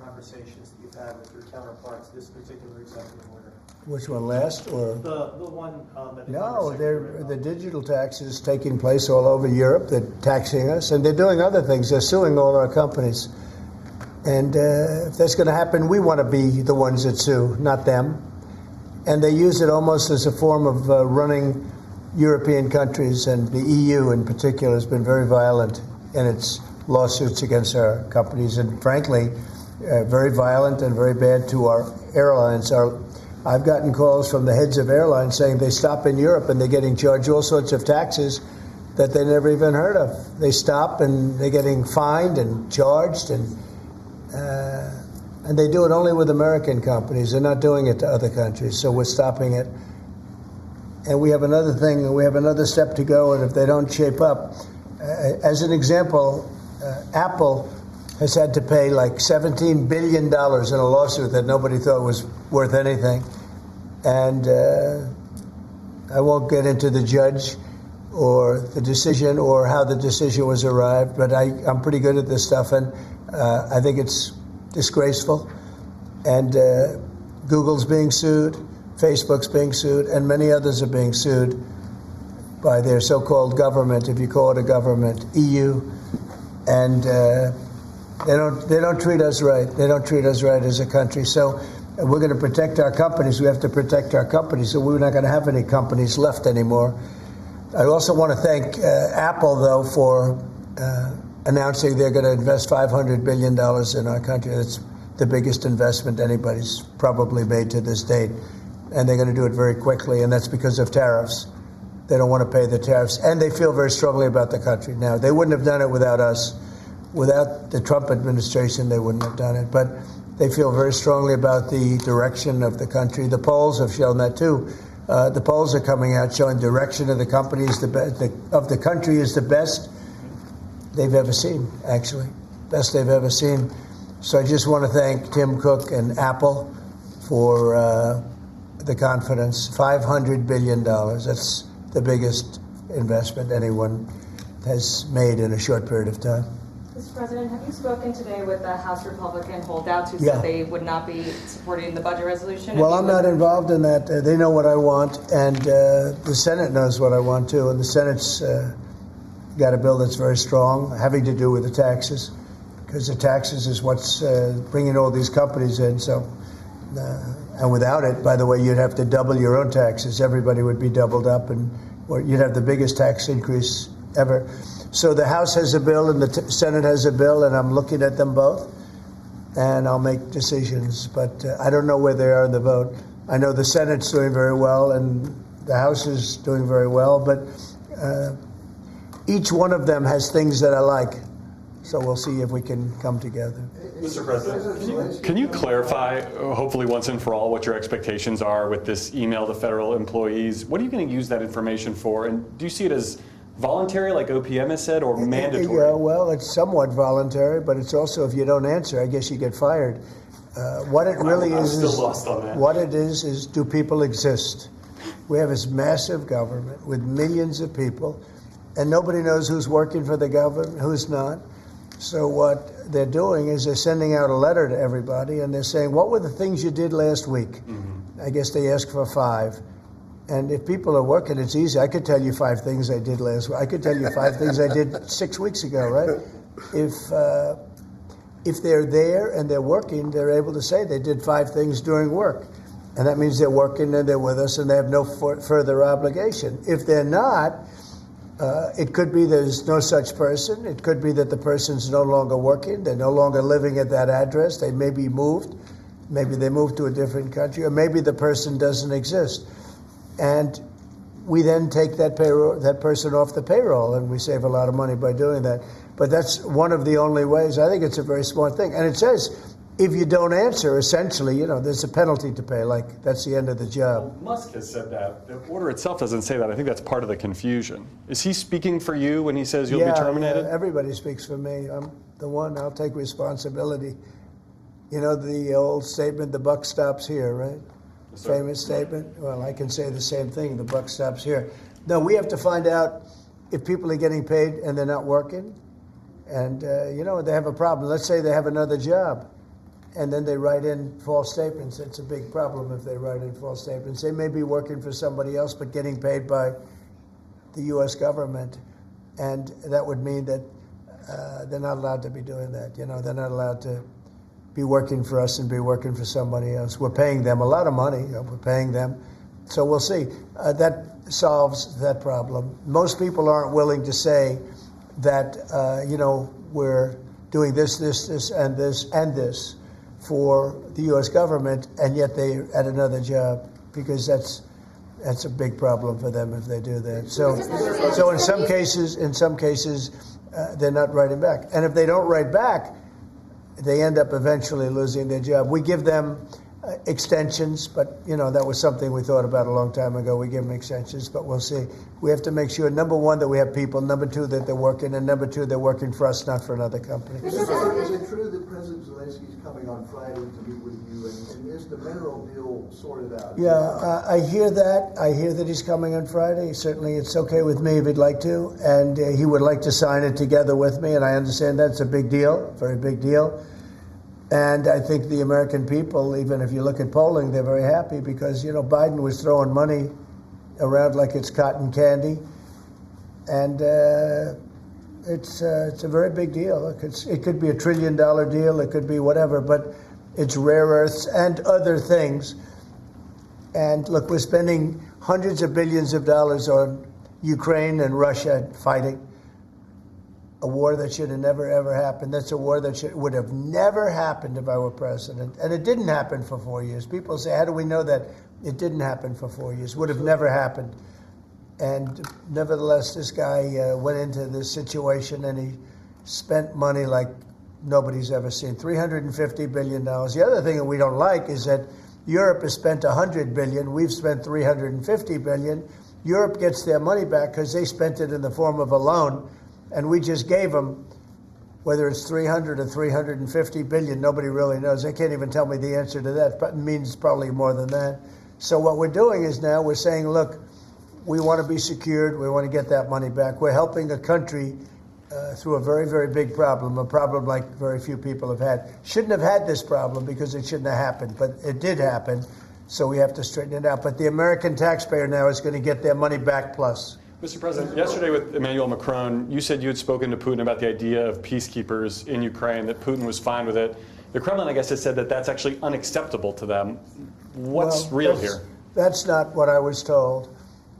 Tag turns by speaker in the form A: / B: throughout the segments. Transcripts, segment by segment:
A: conversations that you've had with your counterparts this particular executive order?
B: Which one, last or?
A: The one that the
B: No,
A: Congress Secretary
B: the digital tax is taking place all over Europe. They're taxing us, and they're doing other things. They're suing all our companies. And if that's going to happen, we want to be the ones that sue, not them. And they use it almost as a form of running European countries, and the EU in particular has been very violent in its lawsuits against our companies, and frankly, very violent and very bad to our airlines. I've gotten calls from the heads of airlines saying they stop in Europe and they're getting charged all sorts of taxes that they never even heard of. They stop and they're getting fined and charged, and they do it only with American companies. They're not doing it to other countries, so we're stopping it. And we have another thing, we have another step to go, and if they don't shape up, as an example, Apple has had to pay like $17 billion in a lawsuit that nobody thought was worth anything. And I won't get into the judge or the decision or how the decision was arrived, but I'm pretty good at this stuff, and I think it's disgraceful. And Google's being sued, Facebook's being sued, and many others are being sued by their so-called government, if you call it a government, EU, and they don't treat us right. They don't treat us right as a country. So we're going to protect our companies. We have to protect our companies. So we're not going to have any companies left anymore. I also want to thank Apple, though, for announcing they're going to invest $500 billion in our country. That's the biggest investment anybody's probably made to this date. And they're going to do it very quickly, and that's because of tariffs. They don't want to pay the tariffs, and they feel very strongly about the country. Now, they wouldn't have done it without us. Without the Trump administration, they wouldn't have done it. But they feel very strongly about the direction of the country. The polls have shown that, too. The polls are coming out showing direction of the company is of the country is the best they've ever seen, actually. Best they've ever seen. So I just want to thank Tim Cook and Apple for the confidence. $500 billion. That's the biggest investment anyone has made in a short period of time.
C: Mr. President, have you spoken today with the House Republican holdouts who said they would not be supporting the budget resolution?
B: Well, I'm not involved in that. They know what I want, and the Senate knows what I want, too. And the Senate's got a bill that's very strong, having to do with the taxes, because the taxes is what's bringing all these companies in. So, and without it, by the way, you'd have to double your own taxes. Everybody would be doubled up, and you'd have the biggest tax increase ever. So the House has a bill and the Senate has a bill, and I'm looking at them both, and I'll make decisions. But I don't know where they are in the vote. I know the Senate's doing very well, and the House is doing very well, but each one of them has things that I like. So we'll see if we can come together.
D: Mr. President, can you clarify, hopefully once and for all, what your expectations are with this email to federal employees? What are you going to use that information for? And do you see it as voluntary, like OPM has said, or mandatory?
B: Yeah, well, it's somewhat voluntary, but it's also, if you don't answer, I guess you get fired. What it really
D: I'm
B: is,
D: still lost on that.
B: What it is do people exist? We have this massive government with millions of people, and nobody knows who's working for the government, who's not. So what they're doing is they're sending out a letter to everybody, and they're saying, what were the things you did last week? Mm-hmm. I guess they ask for 5. And if people are working, it's easy. I could tell you 5 things I did last week. I could tell you 5 things I did 6 weeks ago, right? If they're there and they're working, they're able to say they did 5 things during work. And that means they're working and they're with us and they have no further obligation. If they're not, it could be there's no such person. It could be that the person's no longer working. They're no longer living at that address. They may be moved. Maybe they moved to a different country, or maybe the person doesn't exist. And we then take that person off the payroll, and we save a lot of money by doing that. But that's one of the only ways. I think it's a very smart thing. And it says, if you don't answer, essentially, there's a penalty to pay. Like, that's the end of the job.
D: Well, Musk has said that. The order itself doesn't say that. I think that's part of the confusion. Is he speaking for you when he says you'll be terminated?
B: Yeah, everybody speaks for me. I'm the one. I'll take responsibility. You know the old statement, the buck stops here, right? Yes, famous statement. Well, I can say the same thing. The buck stops here. No, we have to find out if people are getting paid and they're not working. And, they have a problem. Let's say they have another job and then they write in false statements. It's a big problem if they write in false statements. They may be working for somebody else, but getting paid by the U.S. government, and that would mean that they're not allowed to be doing that. You know, they're not allowed to be working for us and be working for somebody else. We're paying them a lot of money. You know, we're paying them. So we'll see. That solves that problem. Most people aren't willing to say that, you know, we're doing this, and this for the U.S. government, and yet they're at another job, because that's a big problem for them if they do that. So in some cases, they're not writing back. And if they don't write back, they end up eventually losing their job. We give them extensions, but, you know, that was something we thought about a long time ago. We give them extensions, but we'll see. We have to make sure, number one, that we have people, number two, that they're working, and number two, they're working for us, not for another company.
E: Is it true that President Zelenskyy is coming on Friday to meet with you, and is the mineral deal sorted out?
B: Yeah, I hear that. I hear that he's coming on Friday. Certainly, it's okay with me if he'd like to, and he would like to sign it together with me, and I understand that's a big deal, very big deal. And I think the American people, even if you look at polling, they're very happy because, you know, Biden was throwing money around like it's cotton candy. And it's a very big deal. Look, it could be $1 trillion deal. It could be whatever, but it's rare earths and other things. And look, we're spending hundreds of billions of dollars on Ukraine and Russia fighting. A war that should have never, ever happened. That's a war that would have never happened if I were president. And it didn't happen for 4 years. People say, how do we know that it didn't happen for 4 years? Would have never happened. And nevertheless, this guy went into this situation and he spent money like nobody's ever seen, $350 billion. The other thing that we don't like is that Europe has spent $100 billion. We've spent $350 billion. Europe gets their money back because they spent it in the form of a loan. And we just gave them, whether it's 300 or 350 billion, nobody really knows. They can't even tell me the answer to that, but it means probably more than that. So what we're doing is now we're saying, look, we want to be secured. We want to get that money back. We're helping a country through a very, very big problem, a problem like very few people have had. Shouldn't have had this problem because it shouldn't have happened, but it did happen. So we have to straighten it out. But the American taxpayer now is going to get their money back plus.
D: Mr. President, yesterday with Emmanuel Macron, you said you had spoken to Putin about the idea of peacekeepers in Ukraine, that Putin was fine with it. The Kremlin, I guess, has said that that's actually unacceptable to them. What's real here?
B: That's not what I was told,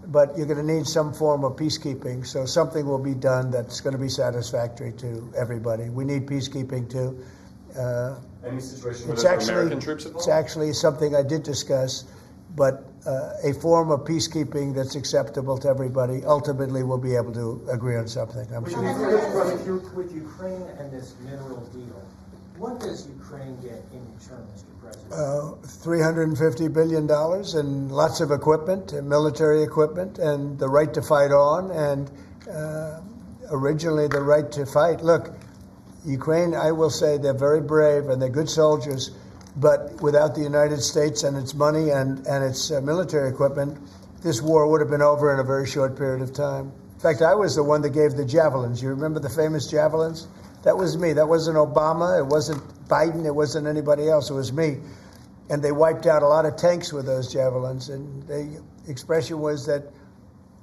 B: but you're going to need some form of peacekeeping, so something will be done that's going to be satisfactory to everybody. We need peacekeeping, too.
D: Any situation where there's American troops involved?
B: It's actually something I did discuss, but a form of peacekeeping that's acceptable to everybody, ultimately we'll be able to agree on something, I'm sure.
A: With Ukraine and this mineral deal, what does Ukraine get in return, Mr. President?
B: $350 billion and lots of equipment, and military equipment, and the right to fight on, and originally the right to fight. Look, Ukraine, I will say, they're very brave and they're good soldiers, but without the United States and its money and its military equipment, this war would have been over in a very short period of time. In fact, I was the one that gave the javelins. You remember the famous javelins? That was me. That wasn't Obama. It wasn't Biden. It wasn't anybody else. It was me. And they wiped out a lot of tanks with those javelins. And the expression was that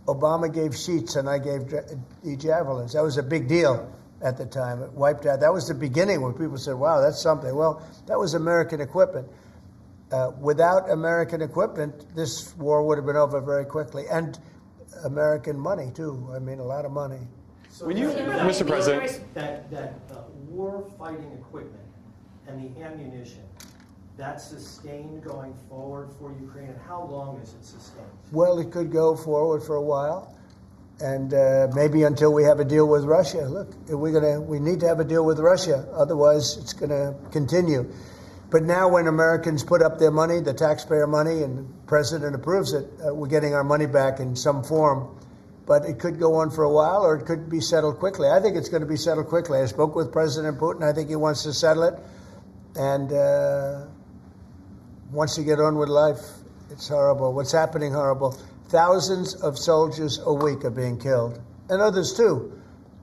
B: Obama gave sheets and I gave the javelins. That was a big deal at the time. It wiped out. That was the beginning when people said, wow, that's something. Well, that was American equipment. Without American equipment, this war would have been over very quickly. And American money, too. I mean, a lot of money.
A: So
D: When you, Mr. President,
A: that war-fighting equipment and the ammunition, that's sustained going forward for Ukraine, and how long is it sustained?
B: Well, it could go forward for a while, and maybe until we have a deal with Russia. Look, we need to have a deal with Russia, otherwise it's going to continue. But now when Americans put up their money, the taxpayer money, and the president approves it, we're getting our money back in some form. But it could go on for a while, or it could be settled quickly. I think it's going to be settled quickly. I spoke with President Putin. I think he wants to settle it, and wants to get on with life. It's horrible. What's happening, horrible. Thousands of soldiers a week are being killed, and others too,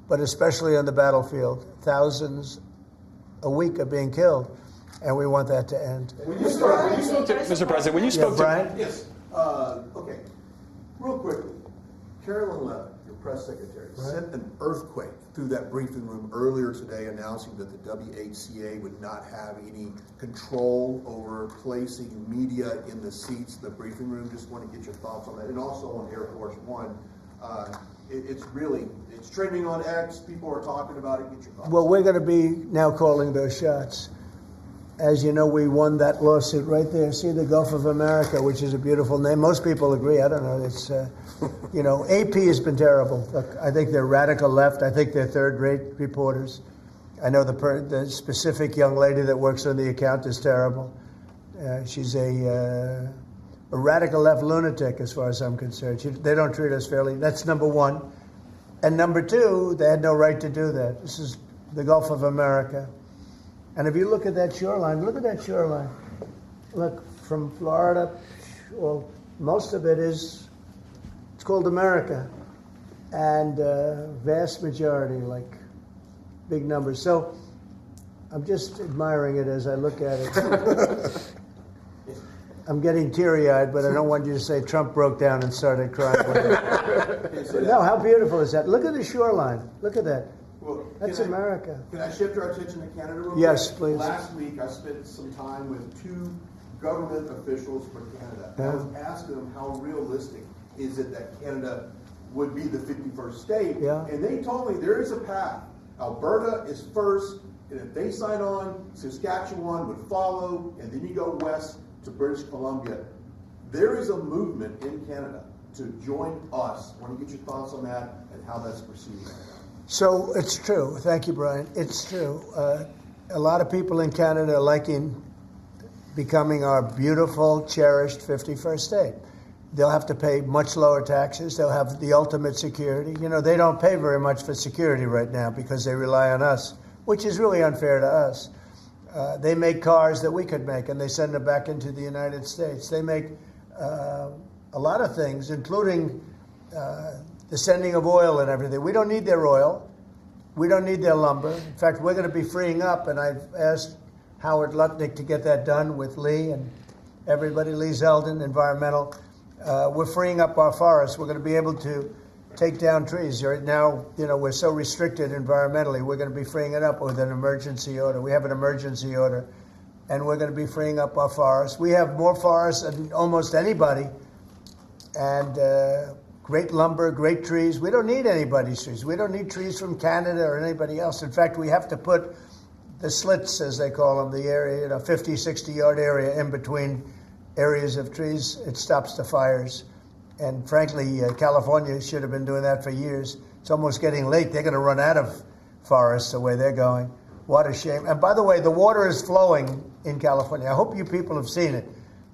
B: but especially on the battlefield. Thousands a week are being killed. and we want that to end.
D: Mr. President, when you spoke to
B: Brian?
E: Yes, okay. Real quickly, Carolyn Levin, your press secretary, sent an earthquake through that briefing room earlier today announcing that the WHCA would not have any control over placing media in the seats in the briefing room. Just want to get your thoughts on that. And also on Air Force One, it's trending on X. People are talking about it. Get your thoughts.
B: Well, we're going to be now calling those shots. As you know, we won that lawsuit right there. See, the Gulf of America, which is a beautiful name. Most people agree. I don't know. It's, AP has been terrible. Look, I think they're radical left. I think they're third-rate reporters. I know the specific young lady that works on the account is terrible. She's a radical left lunatic, as far as I'm concerned. They don't treat us fairly. That's number one. And number two, they had no right to do that. This is the Gulf of America. And if you look at that shoreline, look at that shoreline. Look, from Florida, well, most of it it's called America. And vast majority, like big numbers. So I'm just admiring it as I look at it. I'm getting teary-eyed, but I don't want you to say Trump broke down and started crying. No, how beautiful is that? Look at the shoreline. Look at that.
E: Well,
B: That's America.
E: Can I shift our attention to Canada real quick?
B: Yes, please.
E: Last week, I spent some time with 2 government officials for Canada.
B: Yeah.
E: I was asking them how realistic is it that Canada would be the 51st state.
B: Yeah.
E: And they told me there is a path. Alberta is first, and if they sign on, Saskatchewan would follow, and then you go west to British Columbia. There is a movement in Canada to join us. I want to get your thoughts on that and how that's proceeding.
B: So it's true. Thank you, Brian. It's true. A lot of people in Canada are liking becoming our beautiful, cherished 51st state. They'll have to pay much lower taxes. They'll have the ultimate security. You know, they don't pay very much for security right now because they rely on us, which is really unfair to us. They make cars that we could make, and they send them back into the United States. They make a lot of things, including the sending of oil and everything. We don't need their oil. We don't need their lumber. In fact, we're going to be freeing up, and I've asked Howard Lutnick to get that done with Lee and everybody, Lee Zeldin, environmental. We're freeing up our forests. We're going to be able to take down trees. Right now, we're so restricted environmentally. We're going to be freeing it up with an emergency order. We have an emergency order, and we're going to be freeing up our forests. We have more forests than almost anybody, and great lumber, great trees. We don't need anybody's trees. We don't need trees from Canada or anybody else. In fact, we have to put the slits, as they call them, the area, 50, 60-yard area in between areas of trees. It stops the fires. And frankly, California should have been doing that for years. It's almost getting late. They're going to run out of forests the way they're going. What a shame. And by the way, the water is flowing in California. I hope you people have seen it.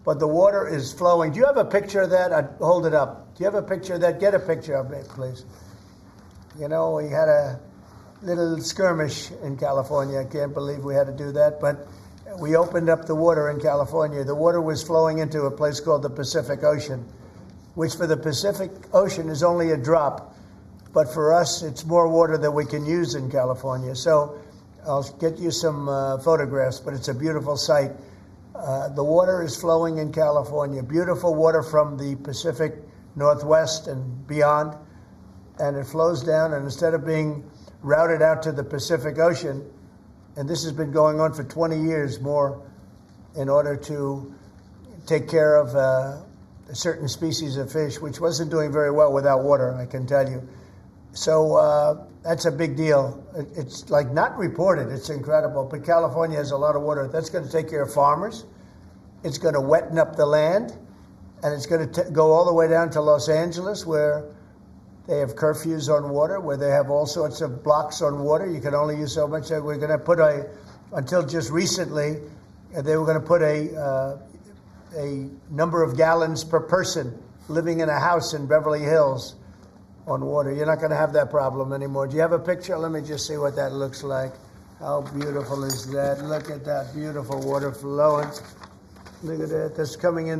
B: But the water is flowing. Do you have a picture of that? I'd hold it up. Do you have a picture of that? Get a picture of it, please. We had a little skirmish in California. I can't believe we had to do that. But we opened up the water in California. The water was flowing into a place called the Pacific Ocean, which for the Pacific Ocean is only a drop. But for us, it's more water than we can use in California. So I'll get you some photographs, but it's a beautiful sight. The water is flowing in California. Beautiful water from the Pacific Northwest and beyond. And it flows down, and instead of being routed out to the Pacific Ocean, and this has been going on for 20 years more in order to take care of a certain species of fish, which wasn't doing very well without water, I can tell you. So that's a big deal. It's like not reported. It's incredible. But California has a lot of water. That's going to take care of farmers. It's going to wetten up the land. And it's going to go all the way down to Los Angeles, where they have curfews on water, where they have all sorts of blocks on water. You can only use so much. We're going to put until just recently, they were going to put a number of gallons per person living in a house in Beverly Hills on water. You're not going to have that problem anymore. Do you have a picture? Let me just see what that looks like. How beautiful is that? Look at that beautiful water flowing. Look at that. That's coming in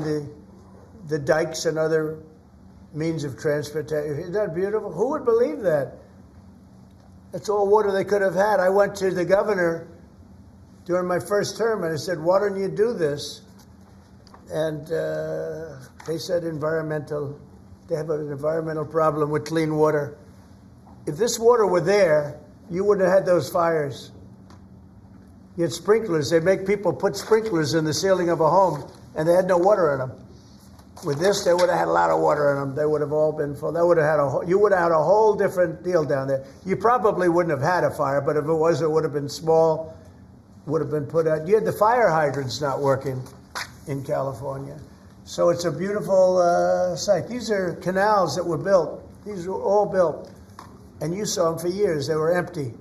B: the dikes and other means of transportation. Isn't that beautiful? Who would believe that? That's all water they could have had. I went to the governor during my first term, and I said, why don't you do this? And they said they have an environmental problem with clean water. If this water were there, you wouldn't have had those fires. You had sprinklers. They make people put sprinklers in the ceiling of a home, and they had no water in them. With this, they would have had a lot of water in them. They would have all been full. You would have had a whole different deal down there. You probably wouldn't have had a fire, but if it was, it would have been small, would have been put out. You had the fire hydrants not working in California. So it's a beautiful site. These are canals that were built. These were all built. And you saw them for years. They were empty,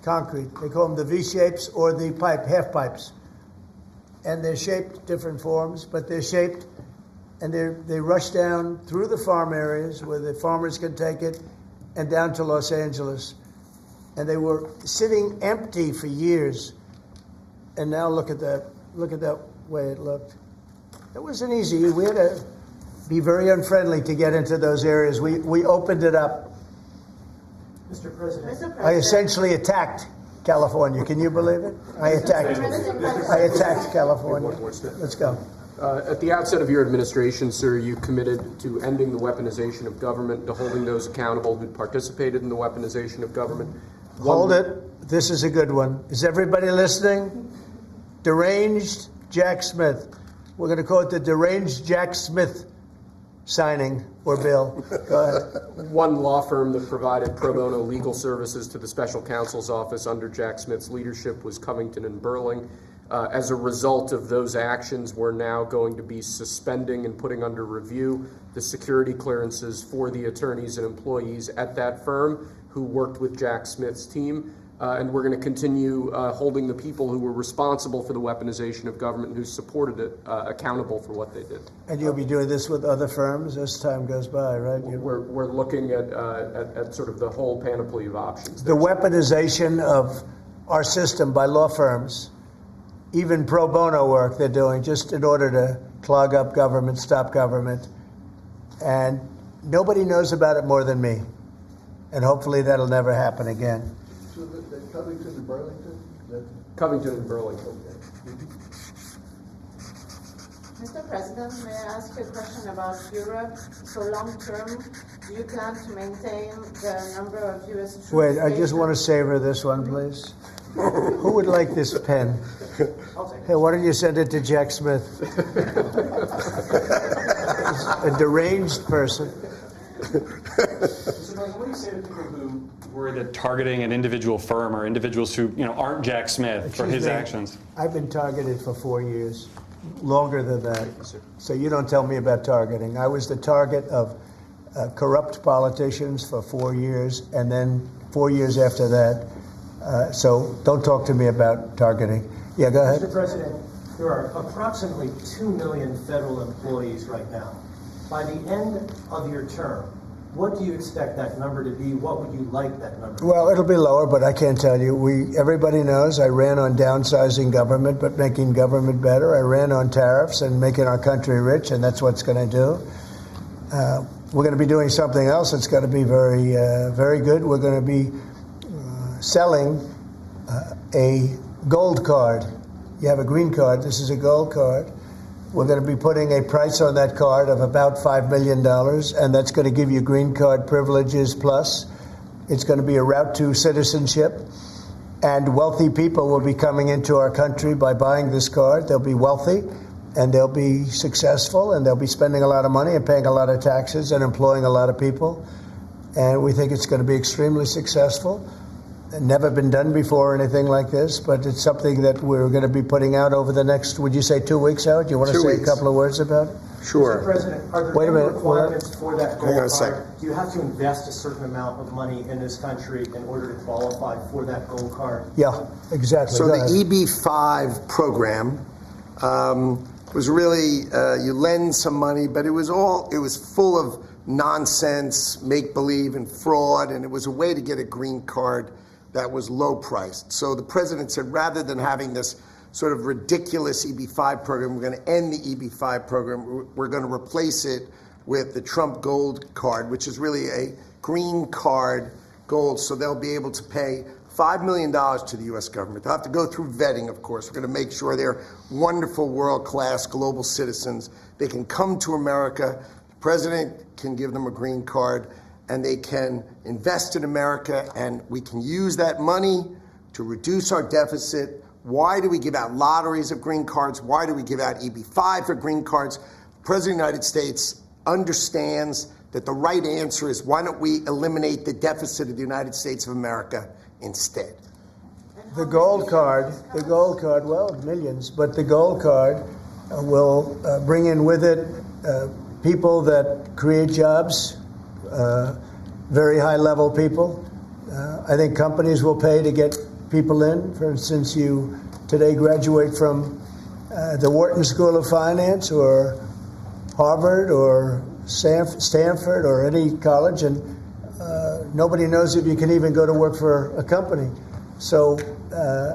B: concrete. They call them the V-shapes or the half pipes. And they're shaped different forms, but they're shaped, and they rush down through the farm areas where the farmers can take it and down to Los Angeles. And they were sitting empty for years. And now look at that. Look at that way it looked. It wasn't easy. We had to be very unfriendly to get into those areas. We opened it up.
A: Mr. President.
B: I essentially attacked California. Can you believe it? I attacked California. Let's go.
F: At the outset of your administration, sir, you committed to ending the weaponization of government, to holding those accountable who participated in the weaponization of government.
B: Hold it. This is a good one. Is everybody listening? Deranged Jack Smith. We're going to call it the Deranged Jack Smith signing or bill. Go ahead.
F: One law firm that provided pro bono legal services to the special counsel's office under Jack Smith's leadership was Covington and Burling. As a result of those actions, we're now going to be suspending and putting under review the security clearances for the attorneys and employees at that firm who worked with Jack Smith's team. And we're going to continue holding the people who were responsible for the weaponization of government and who supported it accountable for what they did.
B: And you'll be doing this with other firms as time goes by, right?
F: We're looking at sort of the whole panoply of options.
B: The weaponization of our system by law firms, even pro bono work they're doing just in order to clog up government, stop government. And nobody knows about it more than me. And hopefully that'll never happen again.
E: So the Covington and Burlington?
F: Covington and Burlington.
G: Mr. President, may I ask you a question about Europe? So long term, do you plan to maintain the number of U.S. troops?
B: Wait, I just want to savor this one, please. Who would like this pen? Hey, why don't you send it to Jack Smith? A deranged person.
D: So, what do you say to people who worry that targeting an individual firm or individuals who aren't Jack Smith for his actions?
B: I've been targeted for 4 years, longer than that. So you don't tell me about targeting. I was the target of corrupt politicians for 4 years, and then 4 years after that. So don't talk to me about targeting. Yeah, go ahead.
A: Mr. President, there are approximately 2 million federal employees right now. By the end of your term, what do you expect that number to be? What would you like that number to be?
B: Well, it'll be lower, but I can't tell you. Everybody knows I ran on downsizing government, but making government better. I ran on tariffs and making our country rich, and that's what's going to do. We're going to be doing something else that's going to be very, very good. We're going to be selling a gold card. You have a green card. This is a gold card. We're going to be putting a price on that card of about $5 million, and that's going to give you green card privileges plus. It's going to be a route to citizenship, and wealthy people will be coming into our country by buying this card. They'll be wealthy, and they'll be successful, and they'll be spending a lot of money and paying a lot of taxes and employing a lot of people. And we think it's going to be extremely successful. Never been done before or anything like this, but it's something that we're going to be putting out over the next, would you say 2 weeks, Howard? Do you want to say a couple of words about it?
E: Sure.
A: Mr. President, are there
B: Wait a
A: any
B: minute.
A: requirements for that
E: Hang on a
A: gold
E: second.
A: card? Do you have to invest a certain amount of money in this country in order to qualify for that gold card?
B: Yeah, exactly.
H: So
B: Go
H: the
B: ahead.
H: EB-5 program was really, you lend some money, but it was full of nonsense, make-believe, and fraud, and it was a way to get a green card that was low priced. So the president said, rather than having this sort of ridiculous EB-5 program, we're going to end the EB-5 program. We're going to replace it with the Trump Gold Card, which is really a green card gold. So they'll be able to pay $5 million to the U.S. government. They'll have to go through vetting, of course. We're going to make sure they're wonderful, world-class global citizens. They can come to America. The president can give them a green card, and they can invest in America, and we can use that money to reduce our deficit. Why do we give out lotteries of green cards? Why do we give out EB-5 for green cards? The President of the United States understands that the right answer is, why don't we eliminate the deficit of the United States of America instead?
B: The gold card, well, millions, but the gold card will bring in with it people that create jobs, very high-level people. I think companies will pay to get people in. For instance, you today graduate from the Wharton School of Finance or Harvard or Stanford or any college, and nobody knows if you can even go to work for a company. So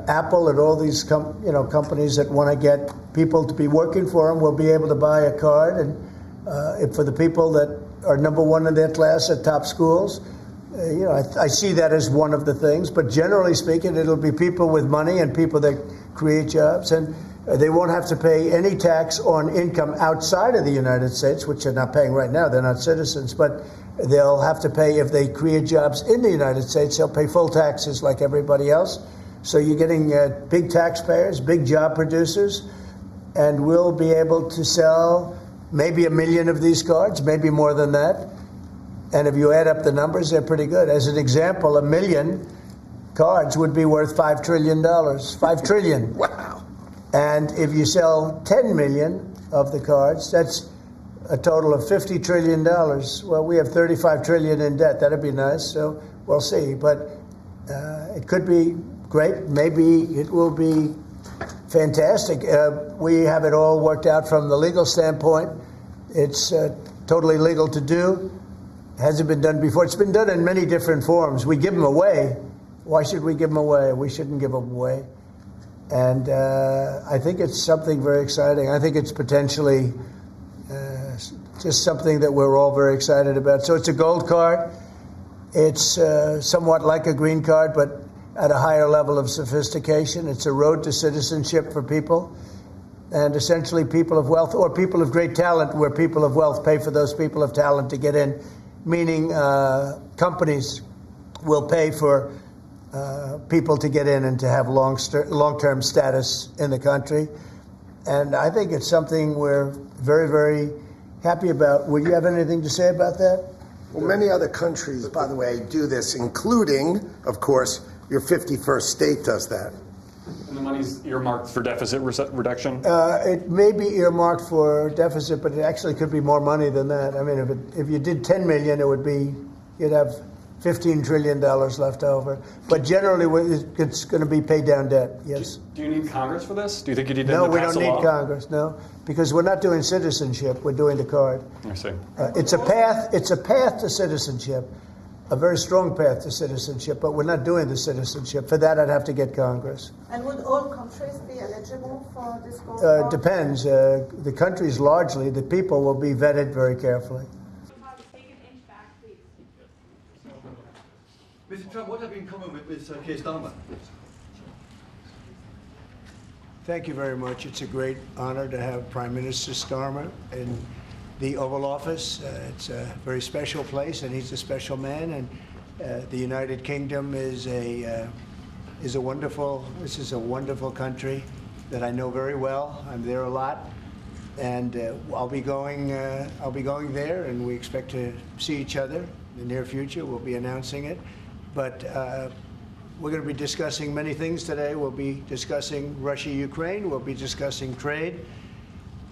B: Apple and all these companies that want to get people to be working for them will be able to buy a card, and for the people that are number one in their class at top schools, I see that as one of the things. But generally speaking, it'll be people with money and people that create jobs, and they won't have to pay any tax on income outside of the United States, which they're not paying right now. They're not citizens, but they'll have to pay if they create jobs in the United States. They'll pay full taxes like everybody else. So you're getting big taxpayers, big job producers, and we'll be able to sell maybe 1 million of these cards, maybe more than that. And if you add up the numbers, they're pretty good. As an example, 1 million cards would be worth $5 trillion. $5 trillion.
H: Wow.
B: And if you sell 10 million of the cards, that's a total of $50 trillion. Well, we have 35 trillion in debt. That'd be nice. So we'll see. But it could be great. Maybe it will be fantastic. We have it all worked out from the legal standpoint. It's totally legal to do. Hasn't been done before. It's been done in many different forms. We give them away. Why should we give them away? We shouldn't give them away. And I think it's something very exciting. I think it's potentially just something that we're all very excited about. So it's a gold card. It's somewhat like a green card, but at a higher level of sophistication. It's a road to citizenship for people. And essentially people of wealth or people of great talent, where people of wealth pay for those people of talent to get in, meaning companies will pay for people to get in and to have long-term status in the country. And I think it's something we're very, very happy about. Would you have anything to say about that?
H: Well, many other countries, by the way, do this, including, of course, your 51st state does that.
D: And the money's earmarked for deficit reduction?
B: It may be earmarked for deficit, but it actually could be more money than that. I mean, if you did 10 million, it would be, you'd have $15 trillion left over. But generally, it's going to be paid down debt, yes.
D: Do you need Congress for this? Do you think you need to
B: No,
D: pass
B: we don't
D: a law?
B: need Congress, no. Because we're not doing citizenship, we're doing the card.
D: I see.
B: It's a path to citizenship, a very strong path to citizenship, but we're not doing the citizenship. For that, I'd have to get Congress.
G: And would all countries be eligible for this gold card?
B: Depends. The countries largely, the people will be vetted very carefully.
I: Mr. Trump, what have you in common with Keir Starmer?
B: Thank you very much. It's a great honor to have Prime Minister Starmer in the Oval Office. It's a very special place, and he's a special man. And the United Kingdom is a wonderful. This is a wonderful country that I know very well. I'm there a lot, and I'll be going there, and we expect to see each other in the near future. We'll be announcing it, but. We're going to be discussing many things today. We'll be discussing Russia-Ukraine. We'll be discussing trade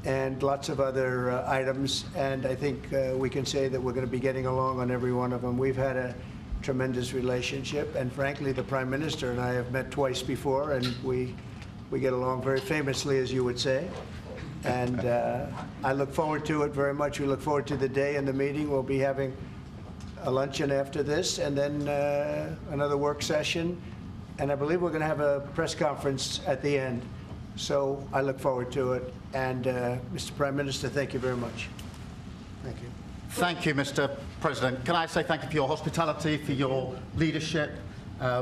B: and lots of other items. And I think we can say that we're going to be getting along on every one of them. We've had a tremendous relationship. And frankly, the Prime Minister and I have met twice before, and we get along very famously, as you would say. And I look forward to it very much. We look forward to the day and the meeting. We'll be having a luncheon after this, and then another work session. And I believe we're going to have a press conference at the end. So I look forward to it. And Mr. Prime Minister, thank you very much. Thank you.
J: Thank you, Mr. President. Can I say thank you for your hospitality, for your leadership,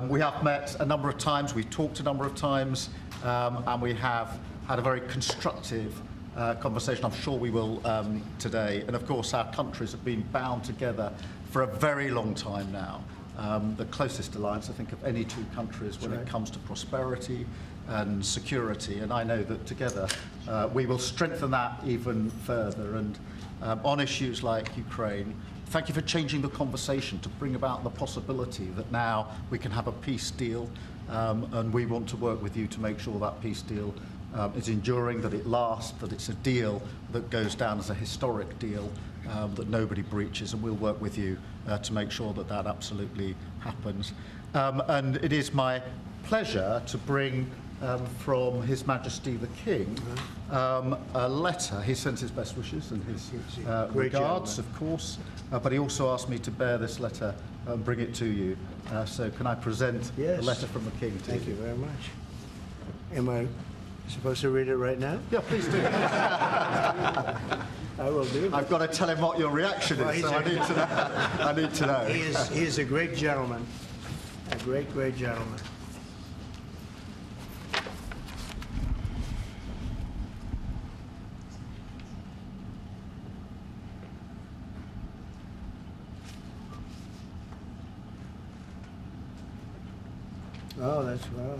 J: We have met a number of times, we've talked a number of times, and we have had a very constructive conversation. I'm sure we will today. And of course, our countries have been bound together for a very long time now. The closest alliance, I think, of any two countries when it comes to prosperity and security. And I know that together we will strengthen that even further. And on issues like Ukraine, thank you for changing the conversation to bring about the possibility that now we can have a peace deal. And we want to work with you to make sure that peace deal is enduring, that it lasts, that it's a deal that goes down as a historic deal, that nobody breaches, and we'll work with you to make sure that that absolutely happens. And it is my pleasure to bring from His Majesty the King a letter. He sends his best wishes and his regards, of course, but he also asked me to bear this letter and bring it to you. So can I present the letter from the King to you?
B: Thank you very much. Am I supposed to read it right now?
J: Yeah, please do.
B: I will do.
J: I've got to tell him what your reaction is, so I need to know. I need to know.
B: He is a great gentleman, a great, great gentleman. Oh, that's well.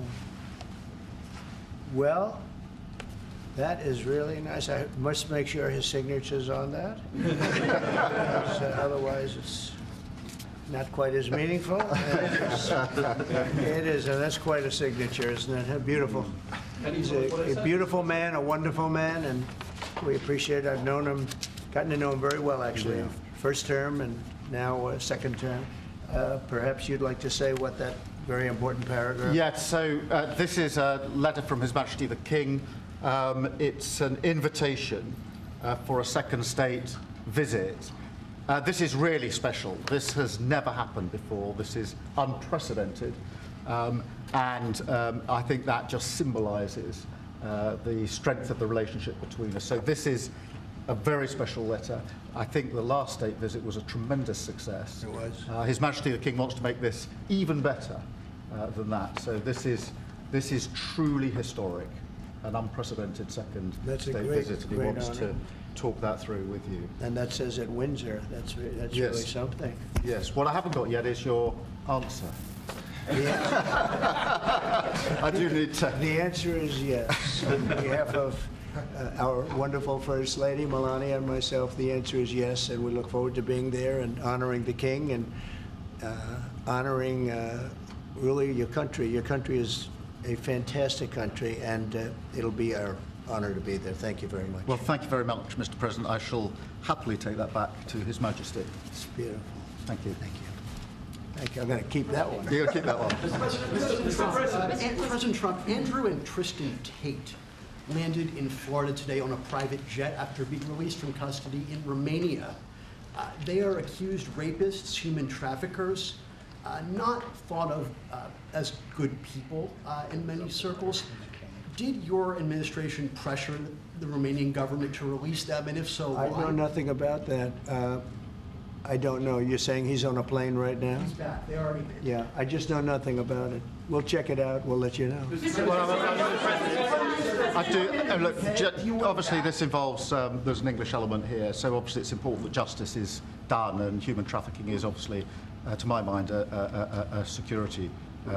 B: Well, that is really nice. I must make sure his signature's on that. Otherwise, it's not quite as meaningful. It is, and that's quite a signature, isn't it? Beautiful. He's a beautiful man, a wonderful man, and we appreciate it. I've known him, gotten to know him very well, actually.
J: Yeah.
B: First term and now second term. Perhaps you'd like to say what that very important paragraph.
J: Yes, so this is a letter from His Majesty the King. It's an invitation for a second state visit. This is really special. This has never happened before. This is unprecedented. And I think that just symbolises the strength of the relationship between us. So this is a very special letter. I think the last state visit was a tremendous success.
B: It was.
J: His Majesty the King wants to make this even better than that. So this is truly historic, an unprecedented second state visit, and he wants to talk that through with you.
B: And that says at Windsor. That's really something.
J: Yes. What I haven't got yet is your answer. I do need to.
B: The answer is yes. On behalf of our wonderful First Lady, Melania, and myself, the answer is yes, and we look forward to being there and honoring the King and honoring really your country. Your country is a fantastic country, and it'll be our honor to be there. Thank you very much.
J: Well, thank you very much, Mr. President. I shall happily take that back to His Majesty.
B: It's beautiful.
J: Thank you.
B: Thank you. Thank you. I'm going to keep that one.
J: You're going to keep that one.
K: President Trump, Andrew and Tristan Tate landed in Florida today on a private jet after being released from custody in Romania. They are accused rapists, human traffickers, not thought of as good people in many circles. Did your administration pressure the Romanian government to release them, and if so, why?
B: I know nothing about that. I don't know. You're saying he's on a plane right now?
K: He's back. They already did.
B: Yeah, I just know nothing about it. We'll check it out. We'll let you know.
J: I do. Look, obviously this involves, there's an English element here, so obviously it's important that justice is done, and human trafficking is obviously, to my mind, a security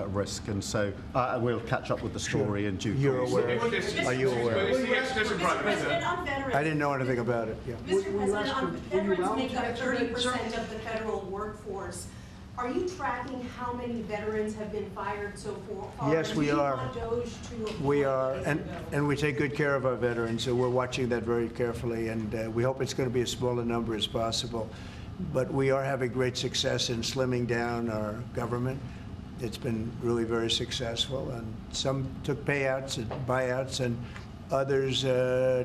J: risk, and so we'll catch up with the story in due course.
B: You're aware? Are you aware?
L: Mr. President, on veterans.
B: I didn't know anything about it. Yeah.
L: Mr. President, on veterans make up 30% of the federal workforce. Are you tracking how many veterans have been fired so far?
B: Yes, we are. We are, and we take good care of our veterans, so we're watching that very carefully, and we hope it's going to be as small a number as possible. But we are having great success in slimming down our government. It's been really very successful, and some took payouts and buyouts, and others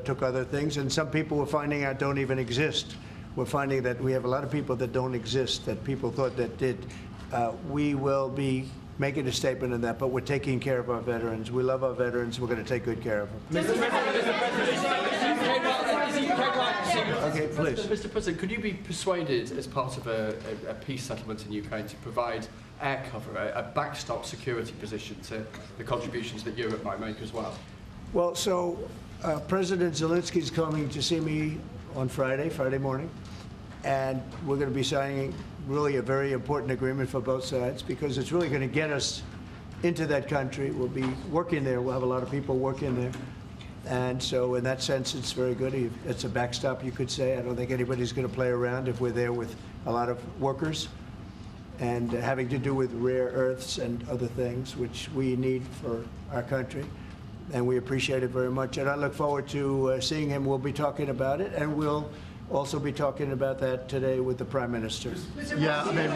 B: took other things, and some people we're finding out don't even exist. We're finding that we have a lot of people that don't exist, that people thought that did. We will be making a statement on that, but we're taking care of our veterans. We love our veterans. We're going to take good care of them. Okay, please.
M: Mr. President, could you be persuaded, as part of a peace settlement in Ukraine, to provide air cover, a backstop security position to the contributions that Europe might make as well?
B: Well, so President Zelenskyy is coming to see me on Friday morning, and we're going to be signing really a very important agreement for both sides, because it's really going to get us into that country. We'll be working there. We'll have a lot of people working there. And so in that sense, it's very good. It's a backstop, you could say. I don't think anybody's going to play around if we're there with a lot of workers and having to do with rare earths and other things, which we need for our country. And we appreciate it very much. And I look forward to seeing him. We'll be talking about it, and we'll also be talking about that today with the Prime Minister.
J: Yeah, I mean,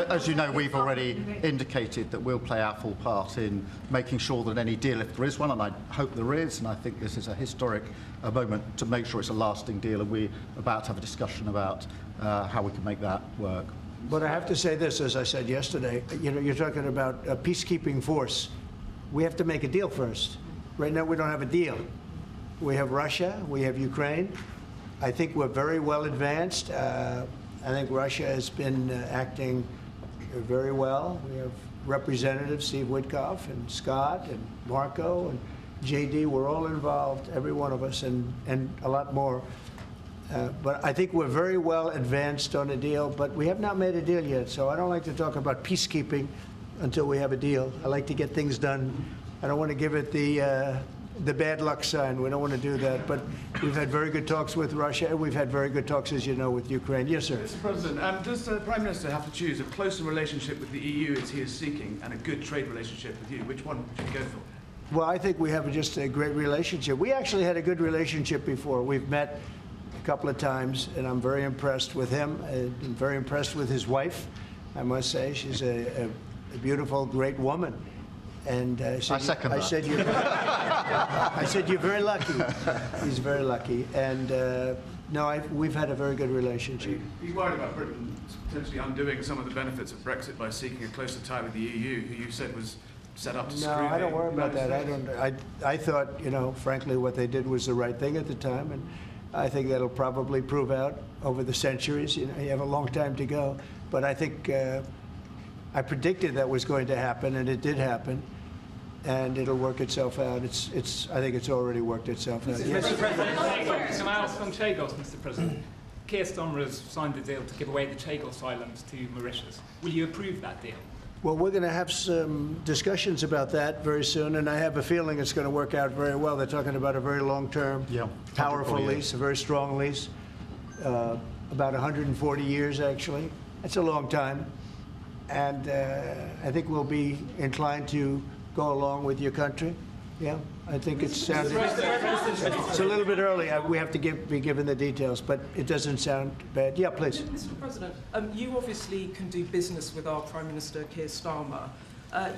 J: as you know, we've already indicated that we'll play our full part in making sure that any deal, if there is one, and I hope there is, and I think this is a historic moment to make sure it's a lasting deal, and we're about to have a discussion about how we can make that work.
B: But I have to say this, as I said yesterday, you know, you're talking about a peacekeeping force. We have to make a deal first. Right now, we don't have a deal. We have Russia, we have Ukraine. I think we're very well advanced. I think Russia has been acting very well. We have Representatives Steve Witkoff and Scott and Marco and JD. We're all involved, every one of us, and a lot more. But I think we're very well advanced on a deal, but we have not made a deal yet. So I don't like to talk about peacekeeping until we have a deal. I like to get things done. I don't want to give it the bad luck sign. We don't want to do that. But we've had very good talks with Russia, and we've had very good talks, as you know, with Ukraine. Yes, sir.
N: Mr. President, does the Prime Minister have to choose a closer relationship with the EU as he is seeking and a good trade relationship with you? Which one would you go for?
B: Well, I think we have just a great relationship. We actually had a good relationship before. We've met a couple of times, and I'm very impressed with him. I'm very impressed with his wife, I must say. She's a beautiful, great woman. And I said you're very lucky. He's very lucky. And no, we've had a very good relationship.
N: He's worried about Britain potentially undoing some of the benefits of Brexit by seeking a closer tie with the EU, who you said was set up to screw
B: No, I don't worry about that.
N: States.
B: I thought, you know, frankly, what they did was the right thing at the time, and I think that'll probably prove out over the centuries. You know, you have a long time to go. But I think I predicted that was going to happen, and it did happen. And it'll work itself out. I think it's already worked itself out. Yes.
O: Mr. President, can I ask on Chagos, Mr. President? Keir Starmer has signed a deal to give away the Chagos Islands to Mauritius. Will you approve that deal?
B: Well, we're going to have some discussions about that very soon, and I have a feeling it's going to work out very well. They're talking about a very long-term, powerful lease, a very strong lease, about 140 years, actually. That's a long time. And I think we'll be inclined to go along with your country. Yeah, I think it's a little bit early. We have to be given the details, but it doesn't sound bad. Yeah, please.
P: Mr. President, you obviously can do business with our Prime Minister, Keir Starmer.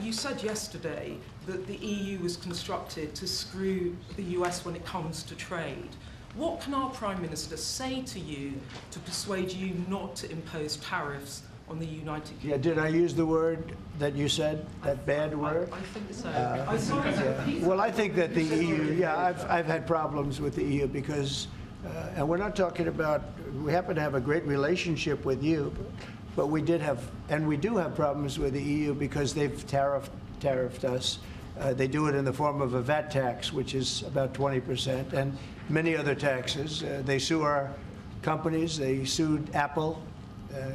P: You said yesterday that the EU was constructed to screw the US when it comes to trade. What can our Prime Minister say to you to persuade you not to impose tariffs on the United Kingdom?
B: Yeah, did I use the word that you said, that bad word?
P: I think so.
B: Well, I think that the EU, I've had problems with the EU because, and we're not talking about, we happen to have a great relationship with you, but we did have, and we do have problems with the EU because they've tariffed us. They do it in the form of a VAT tax, which is about 20%, and many other taxes. They sue our companies. They sued Apple.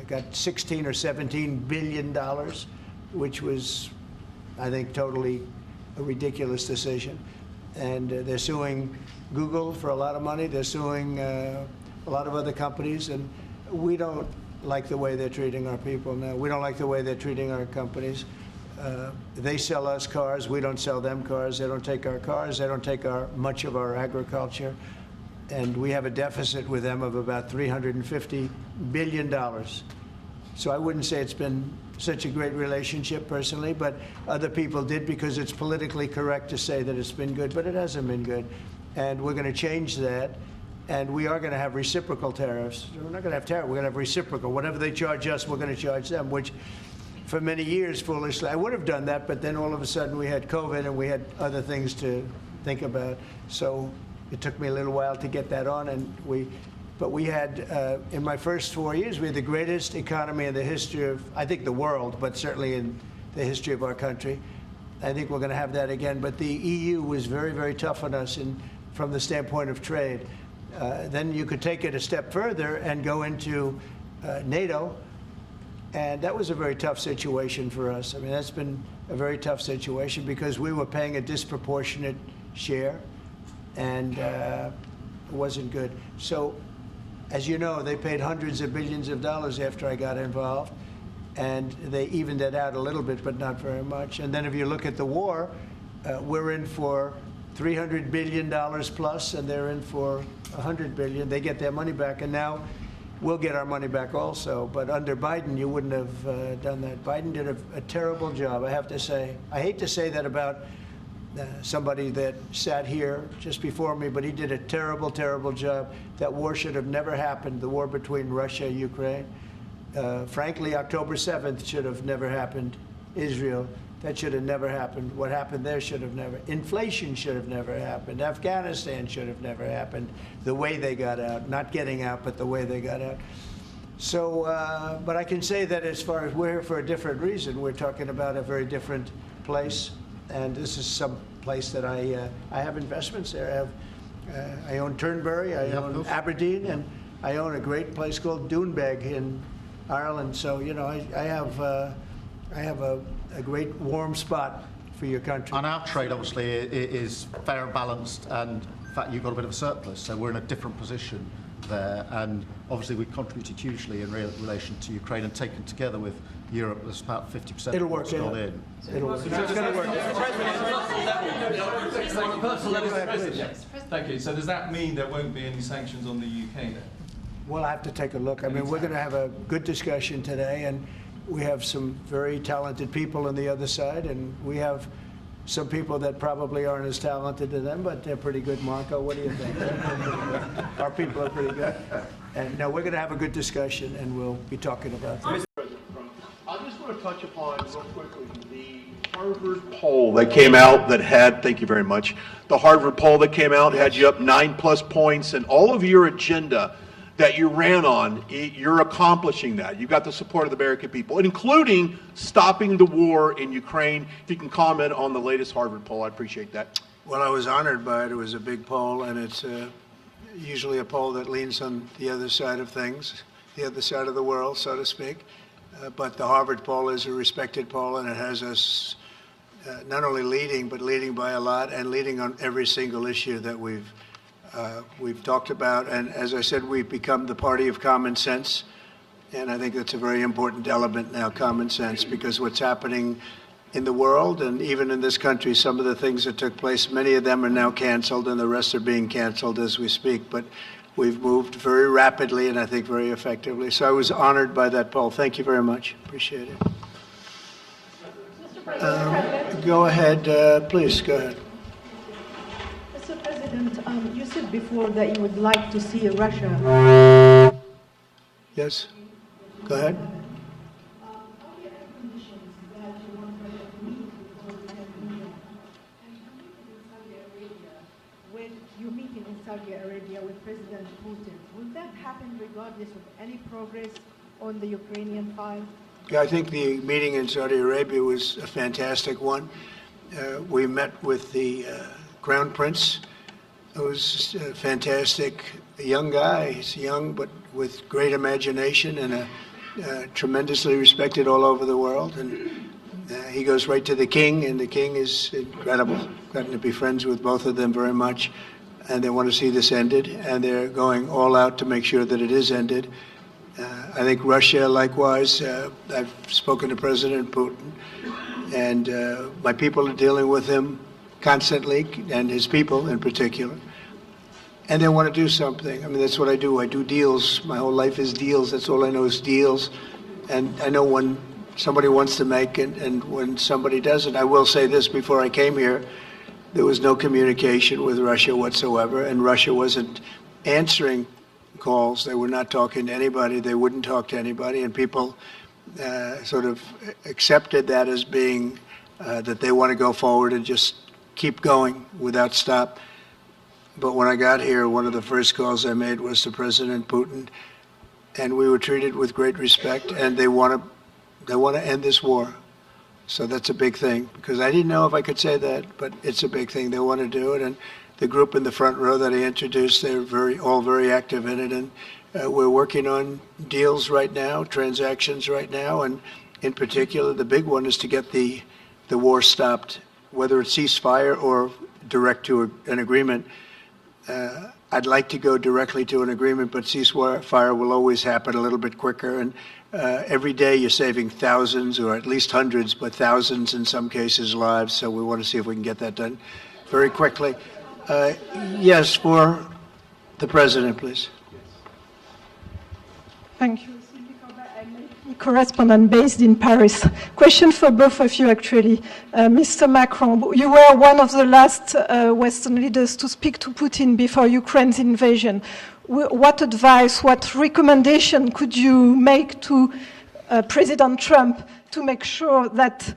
B: Got 16 or 17 billion dollars, which was, I think, totally a ridiculous decision. And they're suing Google for a lot of money. They're suing a lot of other companies, and we don't like the way they're treating our people now. We don't like the way they're treating our companies. They sell us cars. We don't sell them cars. They don't take our cars. They don't take much of our agriculture. And we have a deficit with them of about $350 billion. So I wouldn't say it's been such a great relationship personally, but other people did because it's politically correct to say that it's been good, but it hasn't been good. And we're going to change that, and we are going to have reciprocal tariffs. We're not going to have tariffs, we're going to have reciprocal. Whatever they charge us, we're going to charge them, which for many years, foolishly. I would have done that, but then all of a sudden we had COVID and we had other things to think about. So it took me a little while to get that on, but we had, in my first 4 years, we had the greatest economy in the history of, I think, the world, but certainly in the history of our country. I think we're going to have that again. But the EU was very, very tough on us from the standpoint of trade. Then you could take it a step further and go into NATO, and that was a very tough situation for us. I mean, that's been a very tough situation because we were paying a disproportionate share, and it wasn't good. So, as you know, they paid hundreds of billions of dollars after I got involved, and they evened it out a little bit, but not very much. And then if you look at the war, we're in for $300 billion plus, and they're in for $100 billion. They get their money back, and now we'll get our money back also. But under Biden, you wouldn't have done that. Biden did a terrible job, I have to say. I hate to say that about somebody that sat here just before me, but he did a terrible, terrible job. That war should have never happened, the war between Russia and Ukraine. Frankly, October 7th should have never happened. Israel, that should have never happened. What happened there should have never. Inflation should have never happened. Afghanistan should have never happened. The way they got out, not getting out, but the way they got out. So, but I can say that as far as we're here for a different reason, we're talking about a very different place. And this is some place that I have investments there. I own Turnberry, I own Aberdeen, and I own a great place called Doonbeg in Ireland. So, you know, I have a great warm spot for your country.
J: And our trade, obviously, is fair and balanced, and in fact, you've got a bit of a surplus, so we're in a different position there. And obviously, we contributed hugely in relation to Ukraine, and taken together with Europe, there's about 50%
B: It'll
J: of what's
B: work
J: gone
B: out.
J: in.
B: It'll work. It's going to work.
Q: Thank you. So does that mean there won't be any sanctions on the UK then?
B: We'll have to take a look. I mean, we're going to have a good discussion today, and we have some very talented people on the other side, and we have some people that probably aren't as talented as them, but they're pretty good. Marco, what do you think? Our people are pretty good. And no, we're going to have a good discussion, and we'll be talking about that.
E: I just want to touch upon real quickly the Harvard poll that came out that had, thank you very much, the Harvard poll that came out had you up 9+ points, and all of your agenda that you ran on, you're accomplishing that. You've got the support of the American people, including stopping the war in Ukraine. If you can comment on the latest Harvard poll, I appreciate that.
B: Well, I was honored by it. It was a big poll, and it's usually a poll that leans on the other side of things, the other side of the world, so to speak. But the Harvard poll is a respected poll, and it has us not only leading, but leading by a lot, and leading on every single issue that we've talked about. And as I said, we've become the party of common sense. And I think that's a very important element now, common sense, because what's happening in the world and even in this country, some of the things that took place, many of them are now canceled, and the rest are being canceled as we speak. But we've moved very rapidly and I think very effectively. So I was honored by that poll. Thank you very much. Appreciate it. Go ahead, please, go ahead.
R: Mr. President, you said before that you would like to see Russia.
B: Yes, go ahead.
R: When you're meeting in Saudi Arabia with President Putin, will that happen regardless of any progress on the Ukrainian file?
B: Yeah, I think the meeting in Saudi Arabia was a fantastic one. We met with the Crown Prince, who's a fantastic young guy. He's young, but with great imagination and tremendously respected all over the world. And he goes right to the king, and the king is incredible. Gotten to be friends with both of them very much, and they want to see this ended, and they're going all out to make sure that it is ended. I think Russia, likewise, I've spoken to President Putin, and my people are dealing with him constantly, and his people in particular. And they want to do something. I mean, that's what I do. I do deals. My whole life is deals. That's all I know is deals. And I know when somebody wants to make it and when somebody doesn't. I will say this, before I came here, there was no communication with Russia whatsoever, and Russia wasn't answering calls. They were not talking to anybody. They wouldn't talk to anybody, and people sort of accepted that as being that they want to go forward and just keep going without stop. But when I got here, one of the first calls I made was to President Putin, and we were treated with great respect, and they want to end this war. So that's a big thing, because I didn't know if I could say that, but it's a big thing. They want to do it, and the group in the front row that I introduced, they're all very active in it, and we're working on deals right now, transactions right now, and in particular, the big one is to get the war stopped, whether it's ceasefire or direct to an agreement. I'd like to go directly to an agreement, but ceasefire will always happen a little bit quicker. And every day you're saving thousands, or at least hundreds, but thousands in some cases lives. So we want to see if we can get that done very quickly. Yes, for the president, please.
R: Thank you. Correspondent based in Paris. Question for both of you, actually. Mr. Macron, you were one of the last Western leaders to speak to Putin before Ukraine's invasion. What advice, what recommendation could you make to President Trump to make sure that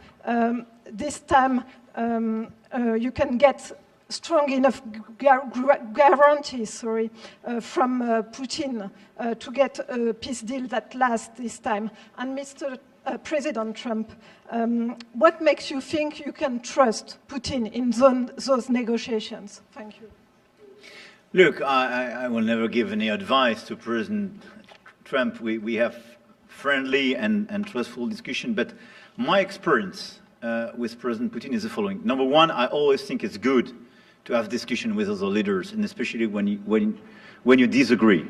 R: this time you can get strong enough guarantees from Putin to get a peace deal that lasts this time? And Mr. President Trump, what makes you think you can trust Putin in those negotiations? Thank you.
S: Look, I will never give any advice to President Trump. We have friendly and trustful discussion, but my experience with President Putin is the following. Number one, I always think it's good to have discussion with other leaders, and especially when you disagree.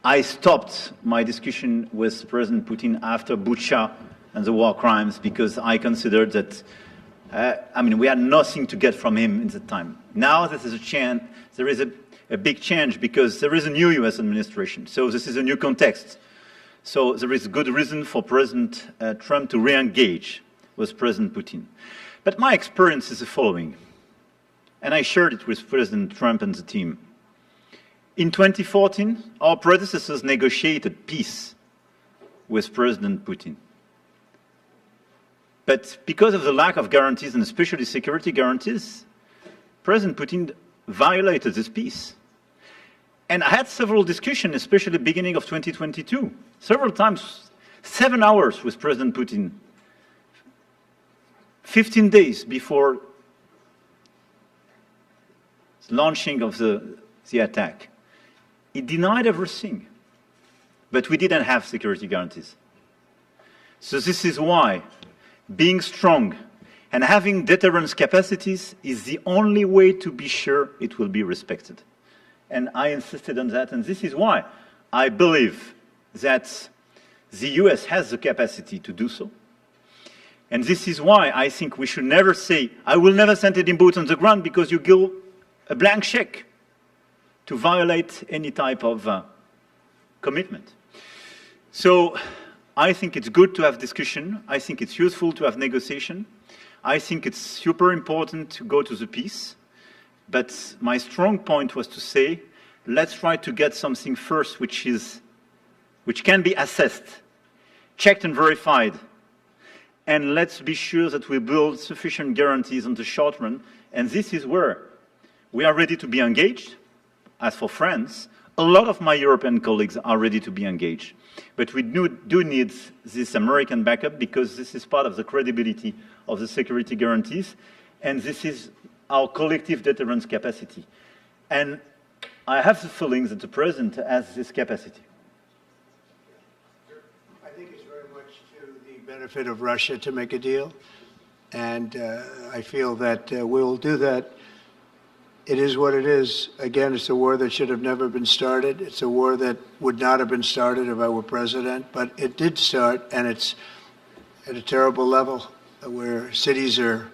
S: I stopped my discussion with President Putin after Bucha and the war crimes because I considered that, we had nothing to get from him in that time. Now there is a big change because there is a new US administration, so this is a new context. So there is good reason for President Trump to re-engage with President Putin. But my experience is the following, and I shared it with President Trump and the team. In 2014, our predecessors negotiated peace with President Putin. But because of the lack of guarantees, and especially security guarantees, President Putin violated this peace. And I had several discussions, especially at the beginning of 2022, several times, 7 hours with President Putin, 15 days before the launching of the attack. He denied everything, but we didn't have security guarantees. So this is why being strong and having deterrence capacities is the only way to be sure it will be respected. And I insisted on that, and this is why I believe that the US has the capacity to do so. And this is why I think we should never say, I will never send any boots on the ground, because you give a blank check to violate any type of commitment. So I think it's good to have discussion. I think it's useful to have negotiation. I think it's super important to go to the peace. But my strong point was to say, let's try to get something first which can be assessed, checked and verified. And let's be sure that we build sufficient guarantees on the short run. And this is where we are ready to be engaged. As for France, a lot of my European colleagues are ready to be engaged. But we do need this American backup, because this is part of the credibility of the security guarantees, and this is our collective deterrence capacity. And I have the feeling that the President has this capacity.
B: I think it's very much to the benefit of Russia to make a deal, and I feel that we'll do that. It is what it is. Again, it's a war that should have never been started. It's a war that would not have been started if I were president, but it did start, and it's at a terrible level where cities are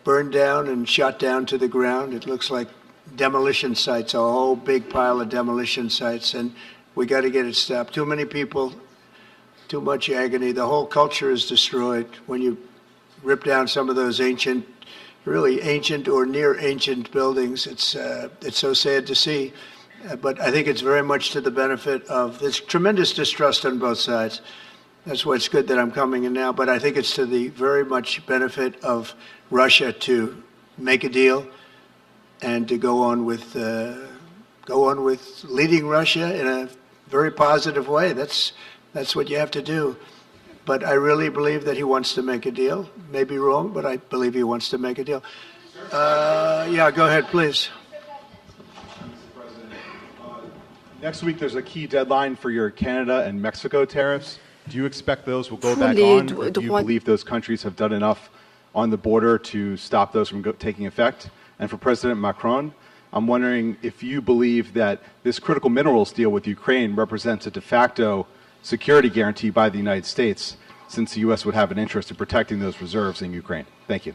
B: burned down and shot down to the ground. It looks like demolition sites, a whole big pile of demolition sites, and we got to get it stopped. Too many people, too much agony. The whole culture is destroyed when you rip down some of those really ancient or near ancient buildings. It's so sad to see, but I think it's very much to the benefit of this tremendous distrust on both sides. That's why it's good that I'm coming in now. But I think it's to the very much benefit of Russia to make a deal and to go on with leading Russia in a very positive way. That's what you have to do. But I really believe that he wants to make a deal. Maybe wrong, but I believe he wants to make a deal. Yeah, go ahead, please.
T: Next week, there's a key deadline for your Canada and Mexico tariffs. Do you expect those will go back on, or do you believe those countries have done enough on the border to stop those from taking effect? And for President Macron, I'm wondering if you believe that this critical minerals deal with Ukraine represents a de facto security guarantee by the United States, since the U.S. would have an interest in protecting those reserves in Ukraine. Thank you.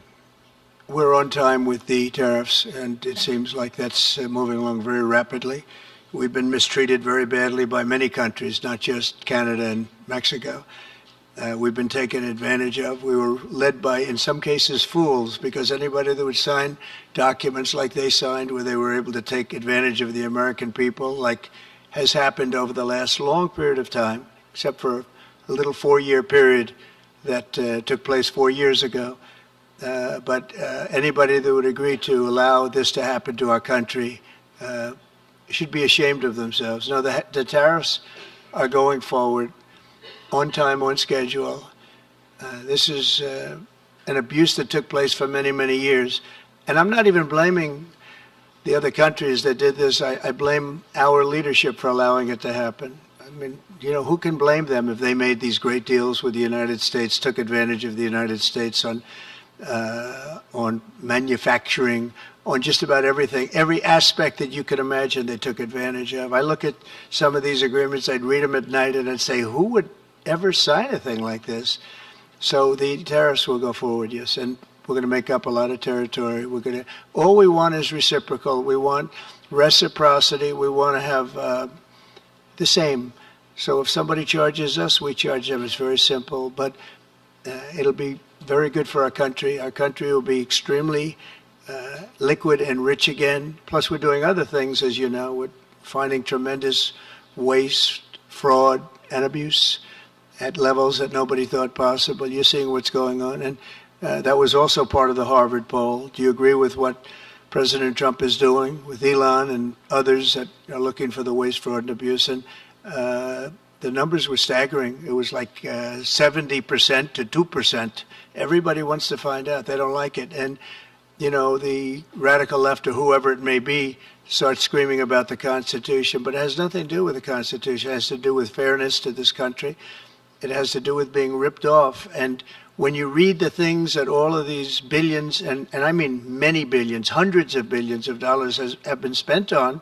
B: We're on time with the tariffs, and it seems like that's moving along very rapidly. We've been mistreated very badly by many countries, not just Canada and Mexico. We've been taken advantage of. We were led by, in some cases, fools, because anybody that would sign documents like they signed, where they were able to take advantage of the American people, like has happened over the last long period of time, except for a little 4-year period that took place 4 years ago. But anybody that would agree to allow this to happen to our country should be ashamed of themselves. No, the tariffs are going forward on time, on schedule. This is an abuse that took place for many, many years. And I'm not even blaming the other countries that did this. I blame our leadership for allowing it to happen. I mean, you know, who can blame them if they made these great deals with the United States, took advantage of the United States on manufacturing, on just about everything, every aspect that you could imagine they took advantage of. I look at some of these agreements, I'd read them at night, and I'd say, who would ever sign a thing like this? So the tariffs will go forward, yes, and we're going to make up a lot of territory. All we want is reciprocal. We want reciprocity. We want to have the same. So if somebody charges us, we charge them. It's very simple, but it'll be very good for our country. Our country will be extremely liquid and rich again. Plus, we're doing other things, as you know. We're finding tremendous waste, fraud, and abuse at levels that nobody thought possible. You're seeing what's going on. And that was also part of the Harvard poll. Do you agree with what President Trump is doing with Elon and others that are looking for the waste, fraud, and abuse? And the numbers were staggering. It was like 70% to 2%. Everybody wants to find out. They don't like it. And you know, the radical left or whoever it may be starts screaming about the Constitution, but it has nothing to do with the Constitution. It has to do with fairness to this country. It has to do with being ripped off. And when you read the things that all of these billions, and I mean many billions, hundreds of billions of dollars have been spent on,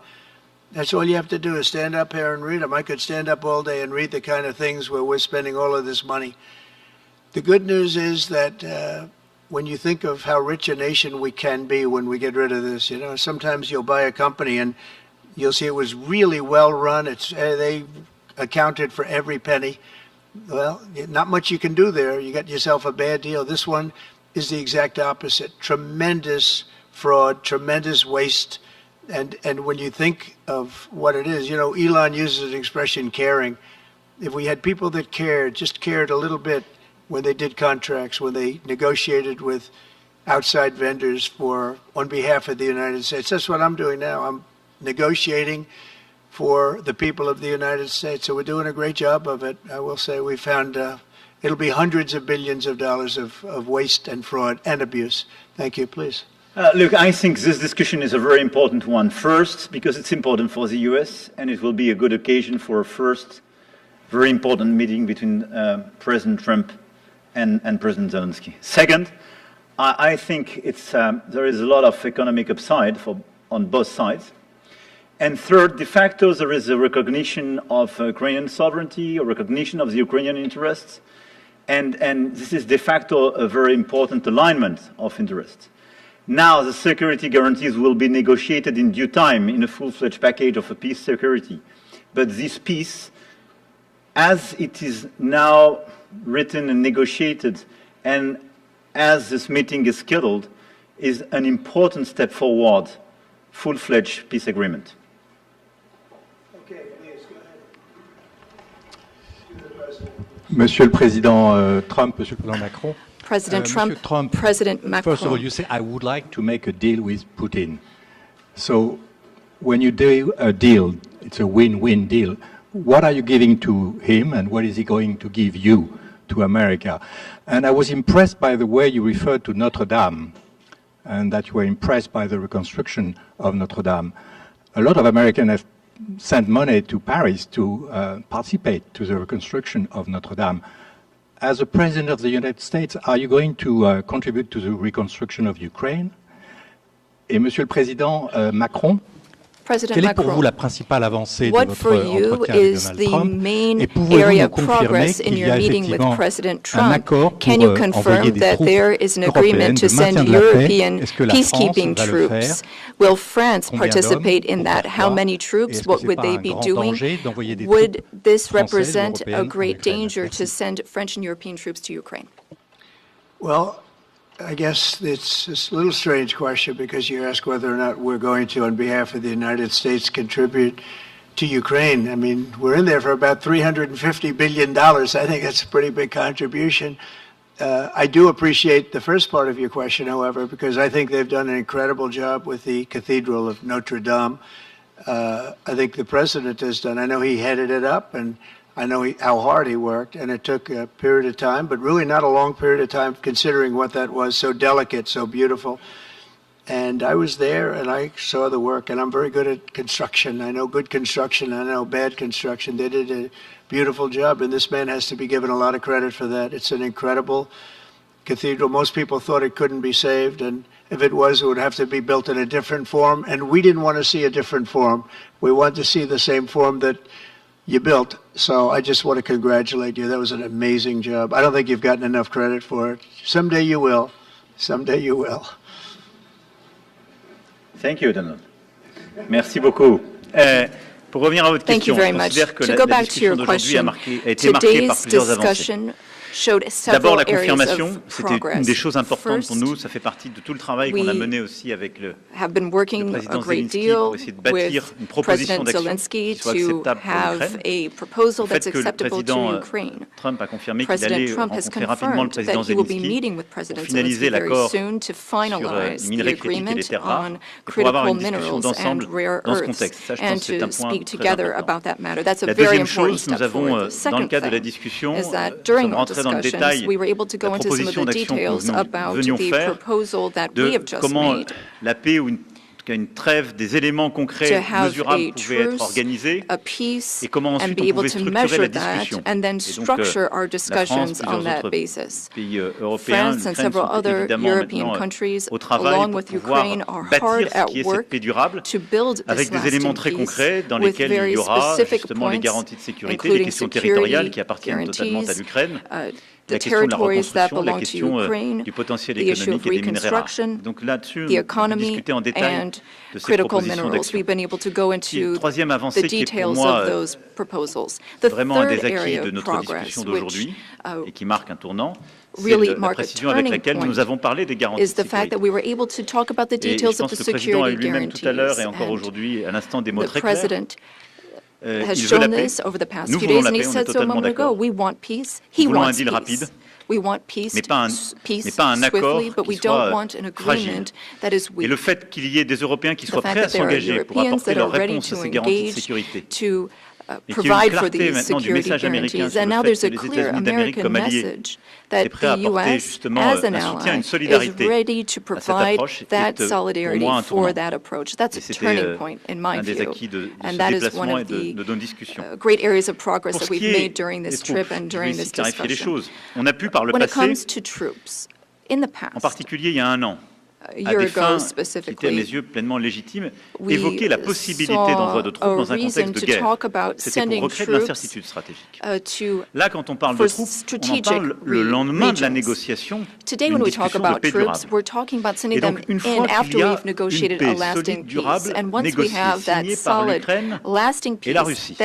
B: that's all you have to do is stand up here and read them. I could stand up all day and read the kind of things where we're spending all of this money. The good news is that when you think of how rich a nation we can be when we get rid of this, you know, sometimes you'll buy a company and you'll see it was really well run. They accounted for every penny. Well, not much you can do there. You got yourself a bad deal. This one is the exact opposite. Tremendous fraud, tremendous waste. And when you think of what it is, you know, Elon uses the expression caring. If we had people that cared, just cared a little bit, when they did contracts, when they negotiated with outside vendors on behalf of the United States. That's what I'm doing now. I'm negotiating for the people of the United States. So we're doing a great job of it. I will say we found it'll be hundreds of billions of dollars of waste and fraud and abuse. Thank you, please.
S: Look, I think this discussion is a very important one. First, because it's important for the US, and it will be a good occasion for a first very important meeting between President Trump and President Zelenskyy. Second, I think there is a lot of economic upside on both sides. And third, de facto, there is a recognition of Ukrainian sovereignty, a recognition of the Ukrainian interests, and this is de facto a very important alignment of interests. Now, the security guarantees will be negotiated in due time in a full-fledged package of a peace security. But this peace, as it is now written and negotiated, and as this meeting is scheduled, is an important step forward, full-fledged peace agreement.
B: Okay, please, go ahead.
U: Monsieur le Président Trump, Monsieur le Président Macron.
V: President Trump, President Macron.
U: First of all, you say, I would like to make a deal with Putin. So when you do a deal, it's a win-win deal. What are you giving to him and what is he going to give you to America? And I was impressed by the way you referred to Notre Dame and that you were impressed by the reconstruction of Notre Dame. A lot of Americans have sent money to Paris to participate to the reconstruction of Notre Dame. As a President of the United States, are you going to contribute to the reconstruction of Ukraine? Et Monsieur le Président Macron, quelle est pour vous la principale avancée de votre entretien avec Donald Trump? Et pouvez-vous nous confirmer qu'il y a effectivement un accord pour envoyer des troupes européennes de maintien de la paix? Est-ce que la France va le faire?
V: Will France participate in that? How many troops? What would they be doing? Would this represent a great danger to send French and European troops to Ukraine?
B: Well, I guess it's a little strange question because you ask whether or not we're going to, on behalf of the United States, contribute to Ukraine. I mean, we're in there for about $350 billion. I think that's a pretty big contribution. I do appreciate the first part of your question, however, because I think they've done an incredible job with the Cathedral of Notre Dame. I think the president has done. I know he headed it up, and I know how hard he worked, and it took a period of time, but really not a long period of time considering what that was, so delicate, so beautiful. And I was there, and I saw the work, and I'm very good at construction. I know good construction, I know bad construction. They did a beautiful job, and this man has to be given a lot of credit for that. It's an incredible cathedral. Most people thought it couldn't be saved, and if it was, it would have to be built in a different form, and we didn't want to see a different form. We wanted to see the same form that you built. So I just want to congratulate you. That was an amazing job. I don't think you've gotten enough credit for it. Someday you will. Someday you will.
S: Thank you, Donald. Merci beaucoup. Pour revenir à votre question, je considère que la discussion d'aujourd'hui a été marquée par plusieurs avancées. D'abord, la confirmation, c'était une des choses importantes pour nous. Ça fait partie de tout le travail qu'on a mené aussi avec le président Zelenskyy pour essayer de bâtir une proposition d'action qui soit acceptable pour l'Ukraine. Le fait que le président Trump a confirmé qu'il allait rencontrer rapidement le président Zelenskyy pour finaliser l'accord sur les minerais critiques et les terres rares et pour avoir une discussion d'ensemble dans ce contexte. Ça, je pense que c'est un point très important. La deuxième chose, nous avons, dans le cadre de la discussion, sommes rentrés dans le détail la proposition d'action que nous venions faire, de comment la paix ou une trêve, des éléments concrets, mesurables pouvaient être organisés et comment ensuite on pouvait structurer la discussion. Et donc la France, plusieurs autres pays européens, l'Ukraine sont évidemment maintenant au travail pour pouvoir bâtir ce qui est cette paix durable avec des éléments très concrets dans lesquels il y aura justement les garanties de sécurité, les questions territoriales qui appartiennent totalement à l'Ukraine. La question de la reconstruction, la question du potentiel économique et des minerais rares. Donc là-dessus, on a discuté en détail de ces propositions d'action. Et troisième avancée qui est pour moi vraiment un des acquis de notre discussion d'aujourd'hui et qui marque un tournant, c'est la précision avec laquelle nous avons parlé des garanties de sécurité. Et je pense que le président a eu lui-même tout à l'heure et encore aujourd'hui à l'instant des mots très clairs. Il veut la paix. Nous voulons la paix, on est totalement d'accord. Nous voulons un deal rapide, mais pas un accord qui soit fragile. Et le fait qu'il y ait des Européens qui soient prêts à s'engager pour apporter leur réponse à ces garanties de sécurité, et qu'il y ait une clarté maintenant du message américain sur le fait que les États-Unis d'Amérique comme alliés est prêt à apporter justement un soutien, une solidarité à cette approche, est pour moi un tournant. Et c'était un des acquis de ce déplacement et de nos discussions. Pour ce qui est, et je vais ici clarifier les choses, on a pu par le passé, en particulier il y a un an, à des fins qui étaient à mes yeux pleinement légitimes, évoquer la possibilité d'envoi de troupes dans un contexte de guerre. C'était pour recréer de l'incertitude stratégique. Là, quand on parle de troupes, on en parle le lendemain de la négociation d'une discussion de paix durable. Et donc, une fois qu'il y a une paix solide, durable, négociée, signée par l'Ukraine et la Russie,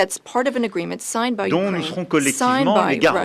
S: dont nous serons collectivement les garants.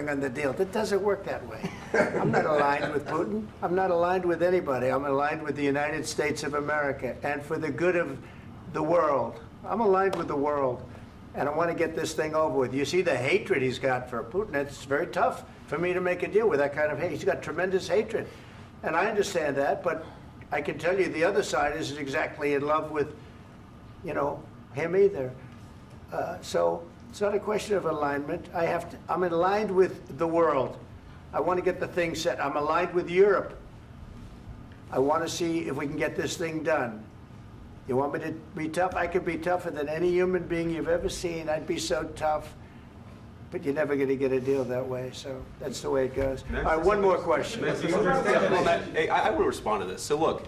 B: going on the deal. It doesn't work that way. I'm not aligned with Putin. I'm not aligned with anybody. I'm aligned with the United States of America and for the good of the world. I'm aligned with the world, and I want to get this thing over with. You see the hatred he's got for Putin. It's very tough for me to make a deal with that kind of hate. He's got tremendous hatred, and I understand that, but I can tell you the other side isn't exactly in love with, him either. So it's not a question of alignment. I'm aligned with the world. I want to get the thing set. I'm aligned with Europe. I want to see if we can get this thing done. You want me to be tough? I could be tougher than any human being you've ever seen. I'd be so tough. But you're never going to get a deal that way, so that's the way it goes. All right, one more question.
A: I want to respond to this. So look,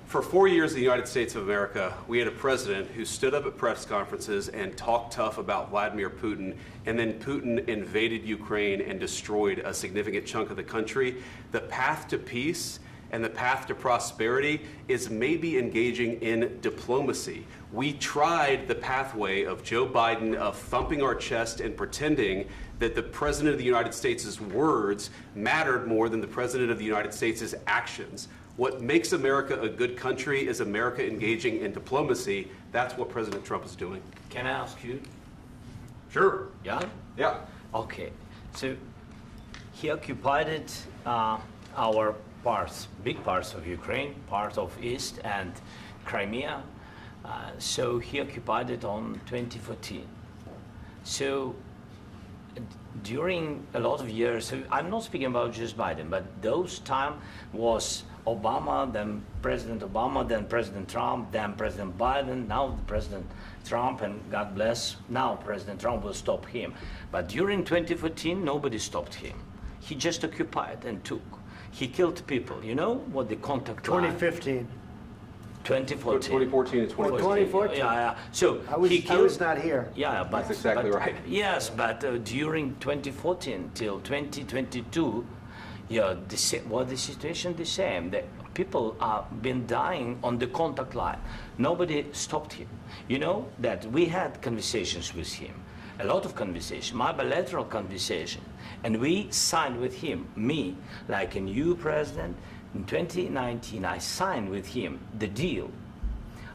A: for 4 years in the United States of America, we had a president who stood up at press conferences and talked tough about Vladimir Putin, and then Putin invaded Ukraine and destroyed a significant chunk of the country. The path to peace and the path to prosperity is maybe engaging in diplomacy. We tried the pathway of Joe Biden of thumping our chest and pretending that the President of the United States' words mattered more than the President of the United States' actions. What makes America a good country is America engaging in diplomacy. That's what President Trump is doing.
F: Can I ask you?
A: Sure.
F: Yeah?
A: Yeah.
F: Okay. So he occupied our parts, big parts of Ukraine, part of East and Crimea. So he occupied it on 2014. So during a lot of years, so I'm not speaking about just Biden, but those time was Obama, then President Obama, then President Trump, then President Biden, now President Trump, and God bless, now President Trump will stop him. But during 2014, nobody stopped him. He just occupied and took. He killed people. You know what the contact line?
B: 2015.
F: 2014.
A: 2014 and 2015.
B: 2014.
F: Yeah. So
B: I was not here.
F: Yeah, but
A: that's exactly right.
F: Yes, but during 2014 till 2022, yeah, the situation the same. The people have been dying on the contact line. Nobody stopped him. You know that we had conversations with him, a lot of conversation, my bilateral conversation, and we signed with him, me, like a new president. In 2019, I signed with him the deal.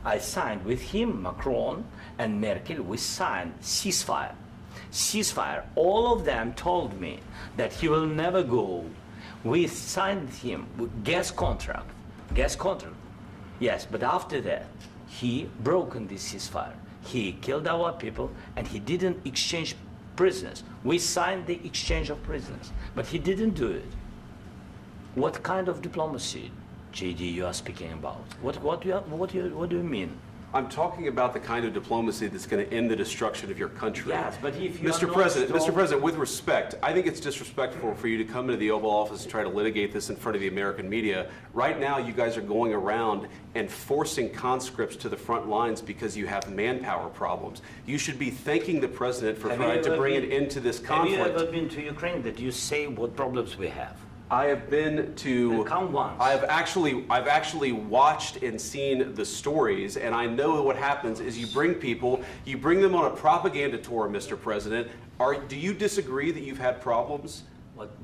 F: I signed with him, Macron and Merkel, we signed ceasefire. Ceasefire. All of them told me that he will never go. We signed with him with gas contract. Gas contract. Yes, but after that, he broken this ceasefire. He killed our people and he didn't exchange prisoners. We signed the exchange of prisoners, but he didn't do it. What kind of diplomacy, JD, you are speaking about? What do you mean?
A: I'm talking about the kind of diplomacy that's going to end the destruction of your country.
F: Yes, but if you
A: Mr. President, with respect, I think it's disrespectful for you to come into the Oval Office and try to litigate this in front of the American media. Right now, you guys are going around and forcing conscripts to the front lines because you have manpower problems. You should be thanking the President for trying to bring an end to this conflict.
F: Have you ever been to Ukraine that you say what problems we have?
A: I have been to.
F: Come once.
A: I've actually watched and seen the stories, and I know what happens is you bring people, you bring them on a propaganda tour, Mr. President. Do you disagree that you've had problems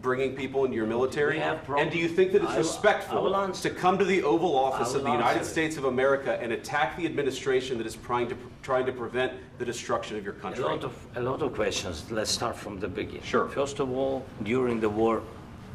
A: bringing people into your military? And do you think that it's respectful to come to the Oval Office of the United States of America and attack the administration that is trying to prevent the destruction of your country?
F: A lot of questions. Let's start from the beginning.
A: Sure.
F: First of all, during the war,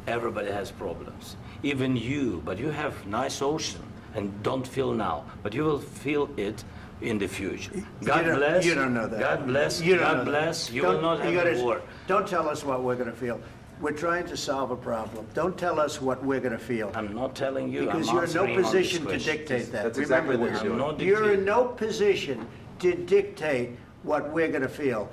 F: everybody has problems, even you, but you have nice ocean and don't feel now, but you will feel it in the future. God bless.
B: You don't know that.
F: God bless.
B: You don't
F: God
B: know
F: bless.
B: that.
F: You will not have a war.
B: Don't tell us what we're going to feel. We're trying to solve a problem. Don't tell us what we're going to feel.
F: I'm not telling you.
B: Because
F: I'm
B: you're in no
F: answering on
B: position
F: this
B: to
F: question.
B: dictate that.
A: That's
B: Remember
A: exactly what
B: this.
A: you're doing.
B: You're in no position to dictate what we're going to feel.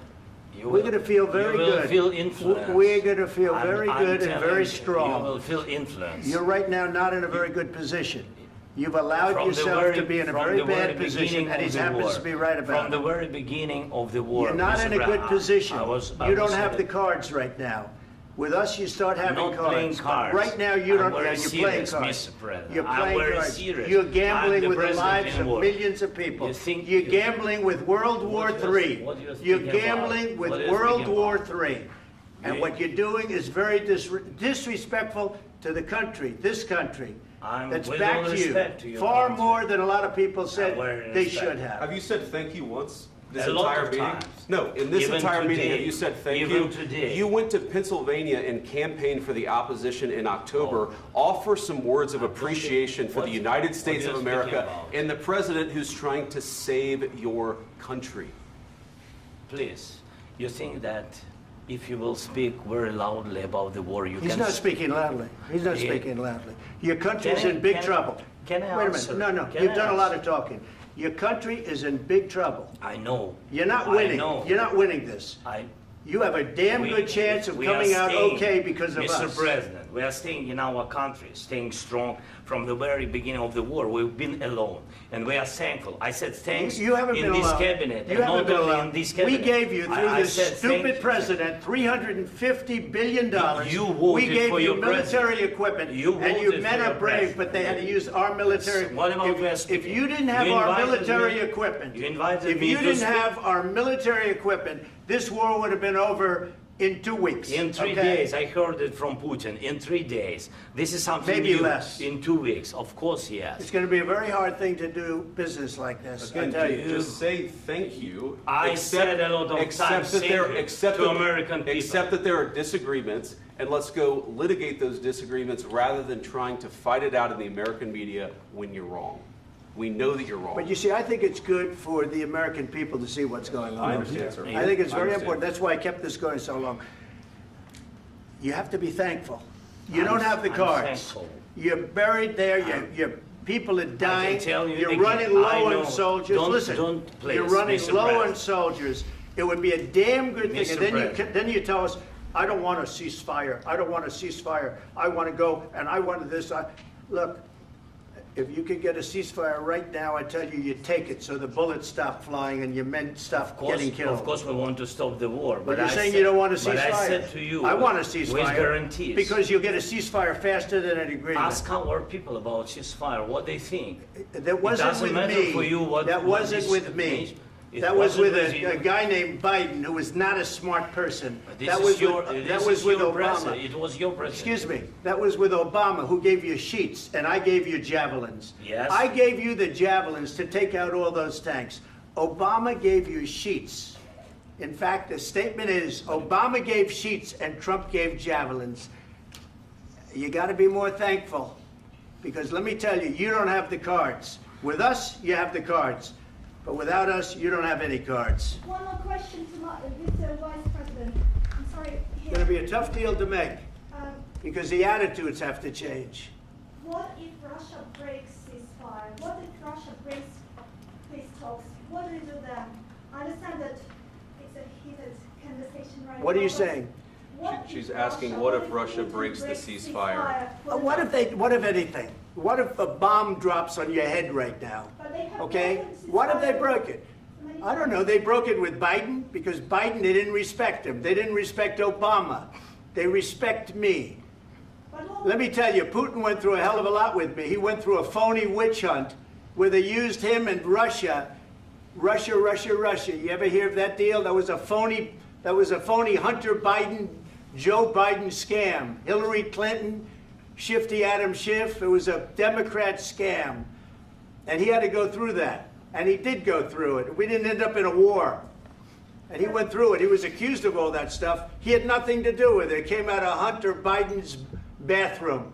F: We're
B: going to feel very good.
F: You will feel influence.
B: We're going to feel very good and very strong.
F: You will feel influence.
B: You're right now not in a very good position. You've allowed yourself to be in a very bad position, and he happens to be right about it.
F: From the very beginning of the war.
B: You're not in a good position. You don't have the
F: cards.
B: cards right now. With us, you start having
F: I'm not playing cards.
B: Right now, you don't.
F: You're
B: playing
F: serious,
B: cards.
F: Mr. President.
B: You're playing
F: I'm very
B: cards.
F: serious.
B: You're gambling with the
F: president
B: lives
F: in
B: of
F: war.
B: millions of people.
F: You're
B: gambling with World War III. You're gambling with World War III. And what you're doing is very disrespectful to the country, this country. That's back to you. Far more than a lot of people said they should have.
A: Have you said thank you once? This
F: A lot
A: entire
F: of
A: meeting?
F: times.
A: No, in this
F: Even
A: entire meeting,
F: today.
A: have you said thank
F: Even
A: you?
F: today.
A: You went to Pennsylvania and campaigned for the opposition in October. Offer some words of appreciation for the United States of America and the president who's trying to save your country.
F: Please, you think that if you will speak very loudly about the war,
B: He's not speaking loudly. He's not speaking loudly. Your country's in big trouble.
F: Can I
B: Wait a
F: answer?
B: minute. No,
F: Can
B: you've
F: I
B: done a lot
F: answer?
B: of talking. Your country is in big trouble.
F: I know.
B: You're not winning.
F: I know.
B: You're not winning this. You have a damn good chance of coming out okay because of us.
F: Mr. President, we are staying in our country, staying strong from the very beginning of the war. We've been alone, and we are thankful. I said thanks
B: You haven't
F: in
B: been
F: this
B: alone.
F: cabinet,
B: You
F: and
B: haven't
F: not
B: been
F: only
B: alone.
F: in this cabinet.
B: We gave you, through
F: I
B: this
F: said
B: stupid president, $350 billion.
F: You voted
B: we gave
F: for
B: you
F: your
B: military
F: president.
B: equipment,
F: You
B: and you
F: voted
B: men
F: for
B: are
F: your
B: brave,
F: president.
B: but they had to use our military.
F: What about
B: If you didn't have
F: You
B: our
F: invited
B: military
F: me-
B: equipment,
F: You invited
B: if
F: me
B: you
F: to
B: didn't
F: speak.
B: have our military equipment, this war would have been over in 2 weeks.
F: In 3
B: okay?
F: days, I heard it from Putin. In 3 days, this is something
B: Maybe
F: new.
B: less.
F: In 2 weeks, of course, yes.
B: It's going to be a very hard thing to do business like this.
A: Again,
B: I tell you.
A: just say thank you.
F: I said a lot of times thank you to American people.
A: Accept that there are disagreements, and let's go litigate those disagreements rather than trying to fight it out in the American media when you're wrong. We know that you're wrong.
B: But you see, I think it's good for the American people to see what's going on.
A: I understand, sir.
B: I think it's
A: I
B: very
A: understand.
B: important. That's why I kept this going so long. You have to be thankful. You don't have the
F: I'm
B: cards.
F: thankful.
B: You're buried there. Your people are dying.
F: tell you
B: You're
F: again,
B: running
F: I
B: low
F: know.
B: on soldiers.
F: Don't-
B: Listen,
F: don't please,
B: you're running
F: Mr.
B: low on
F: President.
B: soldiers. It would be a damn good thing.
F: Mr.
B: And then
F: President.
B: then you tell us, I don't want a ceasefire. I don't want a ceasefire. I want to go, and I want this. Look, if you could get a ceasefire right now, I tell you, you take it so the bullets stop flying and your men stop getting killed.
F: Of course, we want to stop the war.
B: But you're
F: I
B: saying
F: said-
B: you don't want a ceasefire.
F: But I said to you,
B: I want a ceasefire.
F: with guarantees.
B: Because you'll get a ceasefire faster than an agreement.
F: Ask our people about ceasefire, what they think.
B: That wasn't
F: it doesn't
B: with
F: matter
B: me.
F: for you what
B: That
F: what
B: wasn't
F: this
B: with me.
F: means. It
B: That was
F: wasn't
B: with
F: you.
B: a guy named Biden who was not a smart person.
F: This
B: That
F: is
B: was
F: your-
B: with,
F: this
B: that was
F: is
B: with
F: your
B: Obama.
F: president. It was your president.
B: Excuse me. That was with Obama, who gave you sheets, and I gave you javelins.
F: Yes.
B: I gave you the javelins to take out all those tanks. Obama gave you sheets. In fact, the statement is Obama gave sheets and Trump gave javelins. You got to be more thankful, because let me tell you, you don't have the cards. With us, you have the cards. But without us, you don't have any cards.
D: One more question to Mr. Vice President. I'm sorry.
B: It's going to be a tough deal to make,
D: Um,
B: because the attitudes have to change.
D: what if Russia breaks ceasefire? What if Russia breaks peace talks? What do you do then? I understand that it's a heated conversation right now.
B: What are you
D: but
B: saying?
D: what
A: She's
D: if
A: asking,
D: Russia-
A: what if
D: if
A: Russia
D: Putin
A: breaks the ceasefire?
B: What if anything? What if a bomb drops on your head right now?
D: But they have
B: Okay?
D: broken
B: What if they
D: ceasefire
B: broke it? I don't know. They broke it with Biden, because Biden, they didn't respect him. They didn't respect Obama. They respect me. Let me tell you, Putin went through a hell of a lot with me. He went through a phony witch hunt where they used him and Russia. Russia. You ever hear of that deal? That was a phony Hunter Biden, Joe Biden scam. Hillary Clinton, Shifty Adam Schiff. It was a Democrat scam. And he had to go through that. And he did go through it. We didn't end up in a war. And he went through it. He was accused of all that stuff. He had nothing to do with it. It came out of Hunter Biden's bathroom.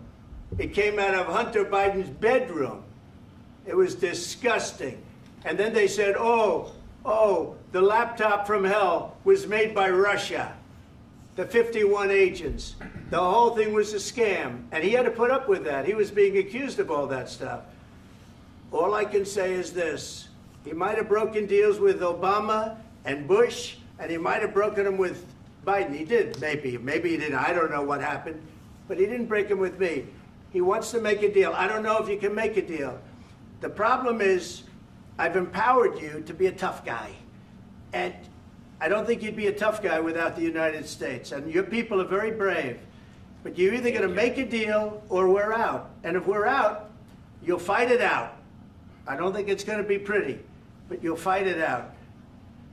B: It came out of Hunter Biden's bedroom. It was disgusting. And then they said, oh, the laptop from hell was made by Russia. The 51 agents. The whole thing was a scam. And he had to put up with that. He was being accused of all that stuff. All I can say is this. He might have broken deals with Obama and Bush, and he might have broken them with Biden. He did, maybe. Maybe he didn't. I don't know what happened. But he didn't break them with me. He wants to make a deal. I don't know if you can make a deal. The problem is, I've empowered you to be a tough guy. And I don't think you'd be a tough guy without the United States. And your people are very brave. But you're either going to make a deal or we're out. And if we're out, you'll fight it out. I don't think it's going to be pretty, but you'll fight it out.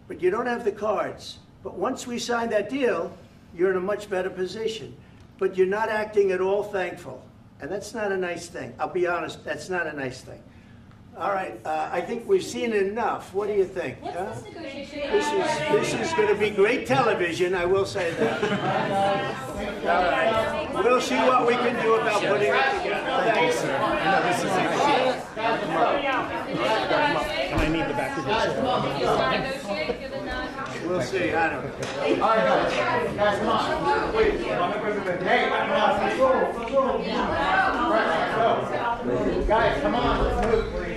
B: But you don't have the cards. But once we sign that deal, you're in a much better position. But you're not acting at all thankful. And that's not a nice thing. I'll be honest, that's not a nice thing. All right, I think we've seen enough. What do you think? Huh? This is going to be great television, I will say that. All right. We'll see what we can do about putting it together. Thank you, sir.
K: I need the back of
B: We'll see, I don't know.
H: Guys, come on. Wait, hey, guys, come on, let's move, please.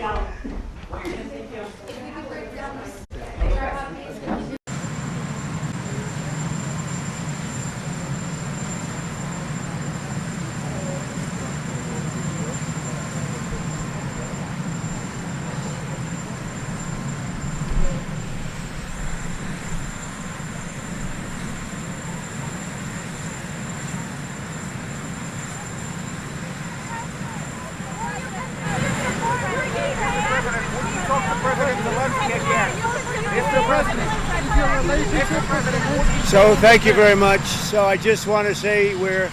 B: So thank you very much. So I just want to say we're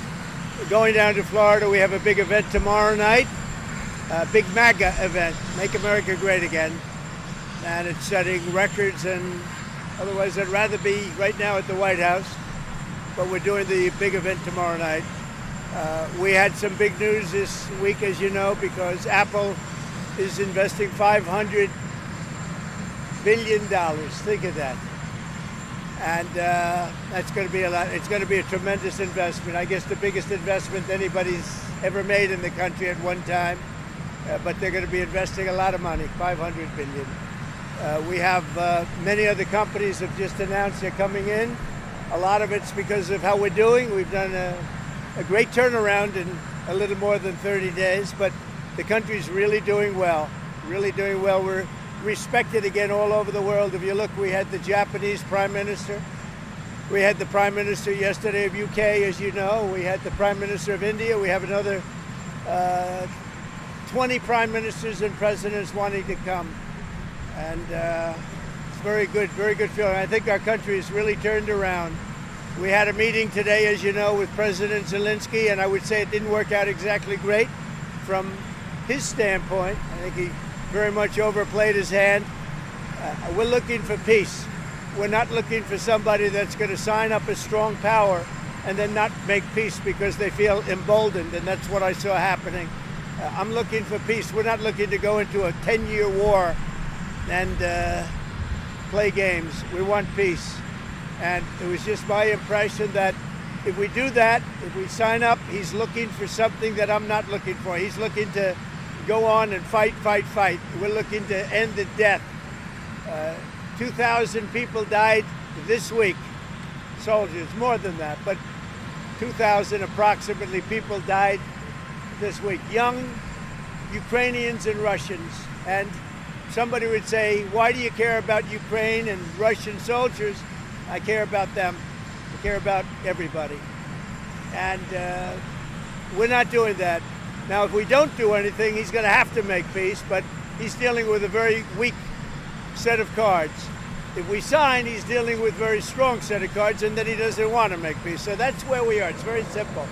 B: going down to Florida. We have a big event tomorrow night, a big MAGA event, Make America Great Again. And it's setting records, and otherwise I'd rather be right now at the White House. But we're doing the big event tomorrow night. We had some big news this week, as you know, because Apple is investing $500 billion. Think of that. And that's going to be a lot. It's going to be a tremendous investment. I guess the biggest investment anybody's ever made in the country at one time. But they're going to be investing a lot of money, $500 billion. We have many other companies have just announced they're coming in. A lot of it's because of how we're doing. We've done a great turnaround in a little more than 30 days, but the country's really doing well, really doing well. We're respected again all over the world. If you look, we had the Japanese Prime Minister. We had the Prime Minister yesterday of UK, as you know. We had the Prime Minister of India. We have another 20 Prime Ministers and Presidents wanting to come. And it's very good feeling. I think our country has really turned around. We had a meeting today, as you know, with President Zelenskyy, and I would say it didn't work out exactly great from his standpoint. I think he very much overplayed his hand. We're looking for peace. We're not looking for somebody that's going to sign up a strong power and then not make peace because they feel emboldened, and that's what I saw happening. I'm looking for peace. We're not looking to go into a 10-year war and play games. We want peace. And it was just my impression that if we do that, if we sign up, he's looking for something that I'm not looking for. He's looking to go on and fight. We're looking to end the death. 2,000 people died this week, soldiers, more than that, but 2,000 approximately people died this week. Young Ukrainians and Russians. And somebody would say, why do you care about Ukraine and Russian soldiers? I care about them. I care about everybody. And we're not doing that. Now, if we don't do anything, he's going to have to make peace, but he's dealing with a very weak set of cards. If we sign, he's dealing with a very strong set of cards, and then he doesn't want to make peace. So that's where we are. It's very simple.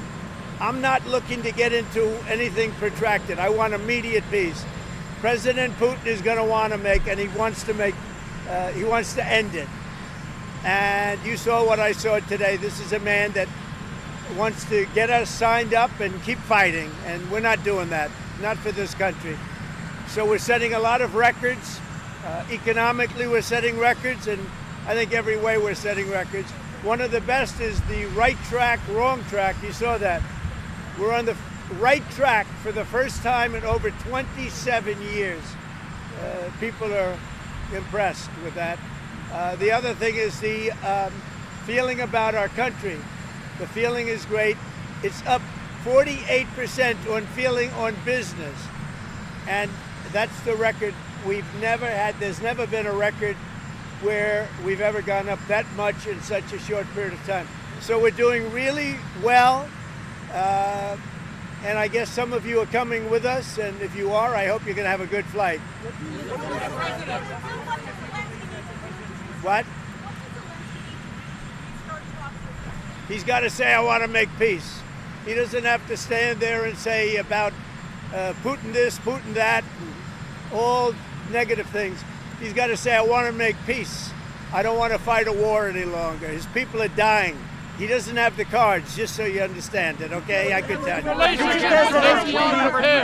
B: I'm not looking to get into anything protracted. I want immediate peace. President Putin is going to want to make, and he wants to end it. And you saw what I saw today. This is a man that wants to get us signed up and keep fighting, and we're not doing that, not for this country. So we're setting a lot of records. Economically, we're setting records, and I think every way we're setting records. One of the best is the right track, wrong track. You saw that. We're on the right track for the first time in over 27 years. People are impressed with that. The other thing is the feeling about our country. The feeling is great. It's up 48% on feeling on business. And that's the record we've never had. There's never been a record where we've ever gone up that much in such a short period of time. So we're doing really well. And I guess some of you are coming with us. And if you are, I hope you're going to have a good flight. What? He's got to say, I want to make peace. He doesn't have to stand there and say about Putin this, Putin that, all negative things. He's got to say, I want to make peace. I don't want to fight a war any longer. His people are dying. He doesn't have the cards, just so you understand it, okay? I could tell you.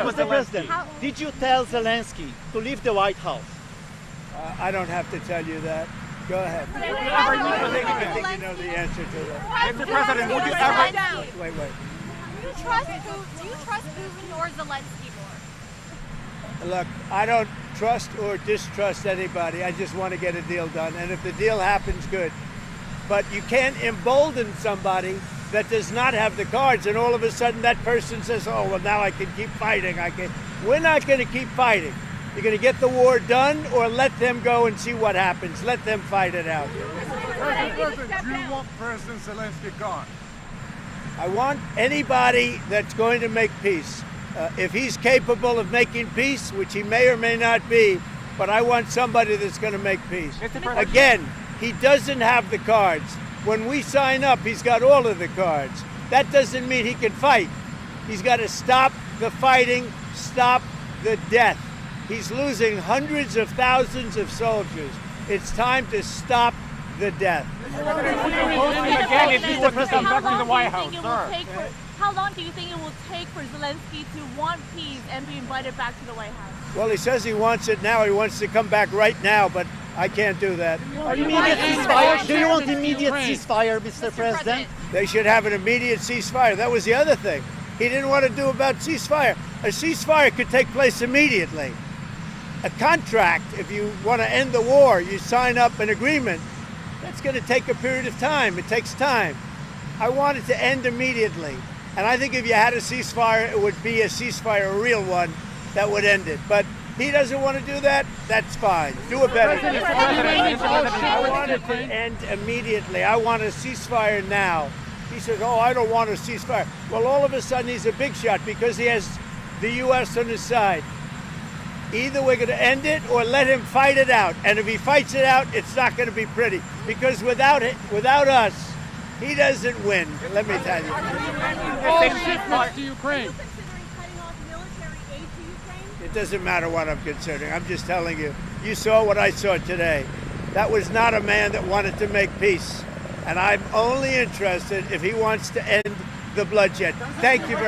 G: Mr. President, did you tell Zelenskyy to leave the White House?
B: I don't have to tell you that. Go ahead. I think you know the answer to that.
G: Mr. President, would you ever...
B: Wait.
I: Do you trust Putin or Zelenskyy more?
B: Look, I don't trust or distrust anybody. I just want to get a deal done. And if the deal happens, good. But you can't embolden somebody that does not have the cards, and all of a sudden that person says, oh, well, now I can keep fighting. We're not going to keep fighting. You're going to get the war done or let them go and see what happens. Let them fight it out.
W: President, do you want President Zelenskyy gone?
B: I want anybody that's going to make peace. If he's capable of making peace, which he may or may not be, but I want somebody that's going to make peace. Again,
L: He doesn't have the cards. When we sign up, he's got all of the cards. That doesn't mean he can fight. He's got to stop the fighting, stop the death. He's losing hundreds of thousands of soldiers. It's time to stop the death.
I: How long do you think it will take for Zelenskyy to want peace and be invited back to the White House?
L: Well, he says he wants it now. He wants to come back right now, but I can't do that.
G: Immediate ceasefire? Do you want immediate ceasefire, Mr. President?
L: They should have an immediate ceasefire. That was the other thing. He didn't want to do about ceasefire. A ceasefire could take place immediately. A contract, if you want to end the war, you sign up an agreement. That's going to take a period of time. It takes time. I want it to end immediately. And I think if you had a ceasefire, it would be a ceasefire, a real one, that would end it. But he doesn't want to do that, that's fine. Do it better. I want it to end immediately. I want a ceasefire now. He says, oh, I don't want a ceasefire. Well, all of a sudden, he's a big shot because he has the U.S. on his side. Either we're going to end it or let him fight it out. And if he fights it out, it's not going to be pretty. Because without us, he doesn't win, let me tell you.
W: To Ukraine.
L: It doesn't matter what I'm considering. I'm just telling you. You saw what I saw today. That was not a man that wanted to make peace. And I'm only interested if he wants to end the bloodshed. Thank you very much.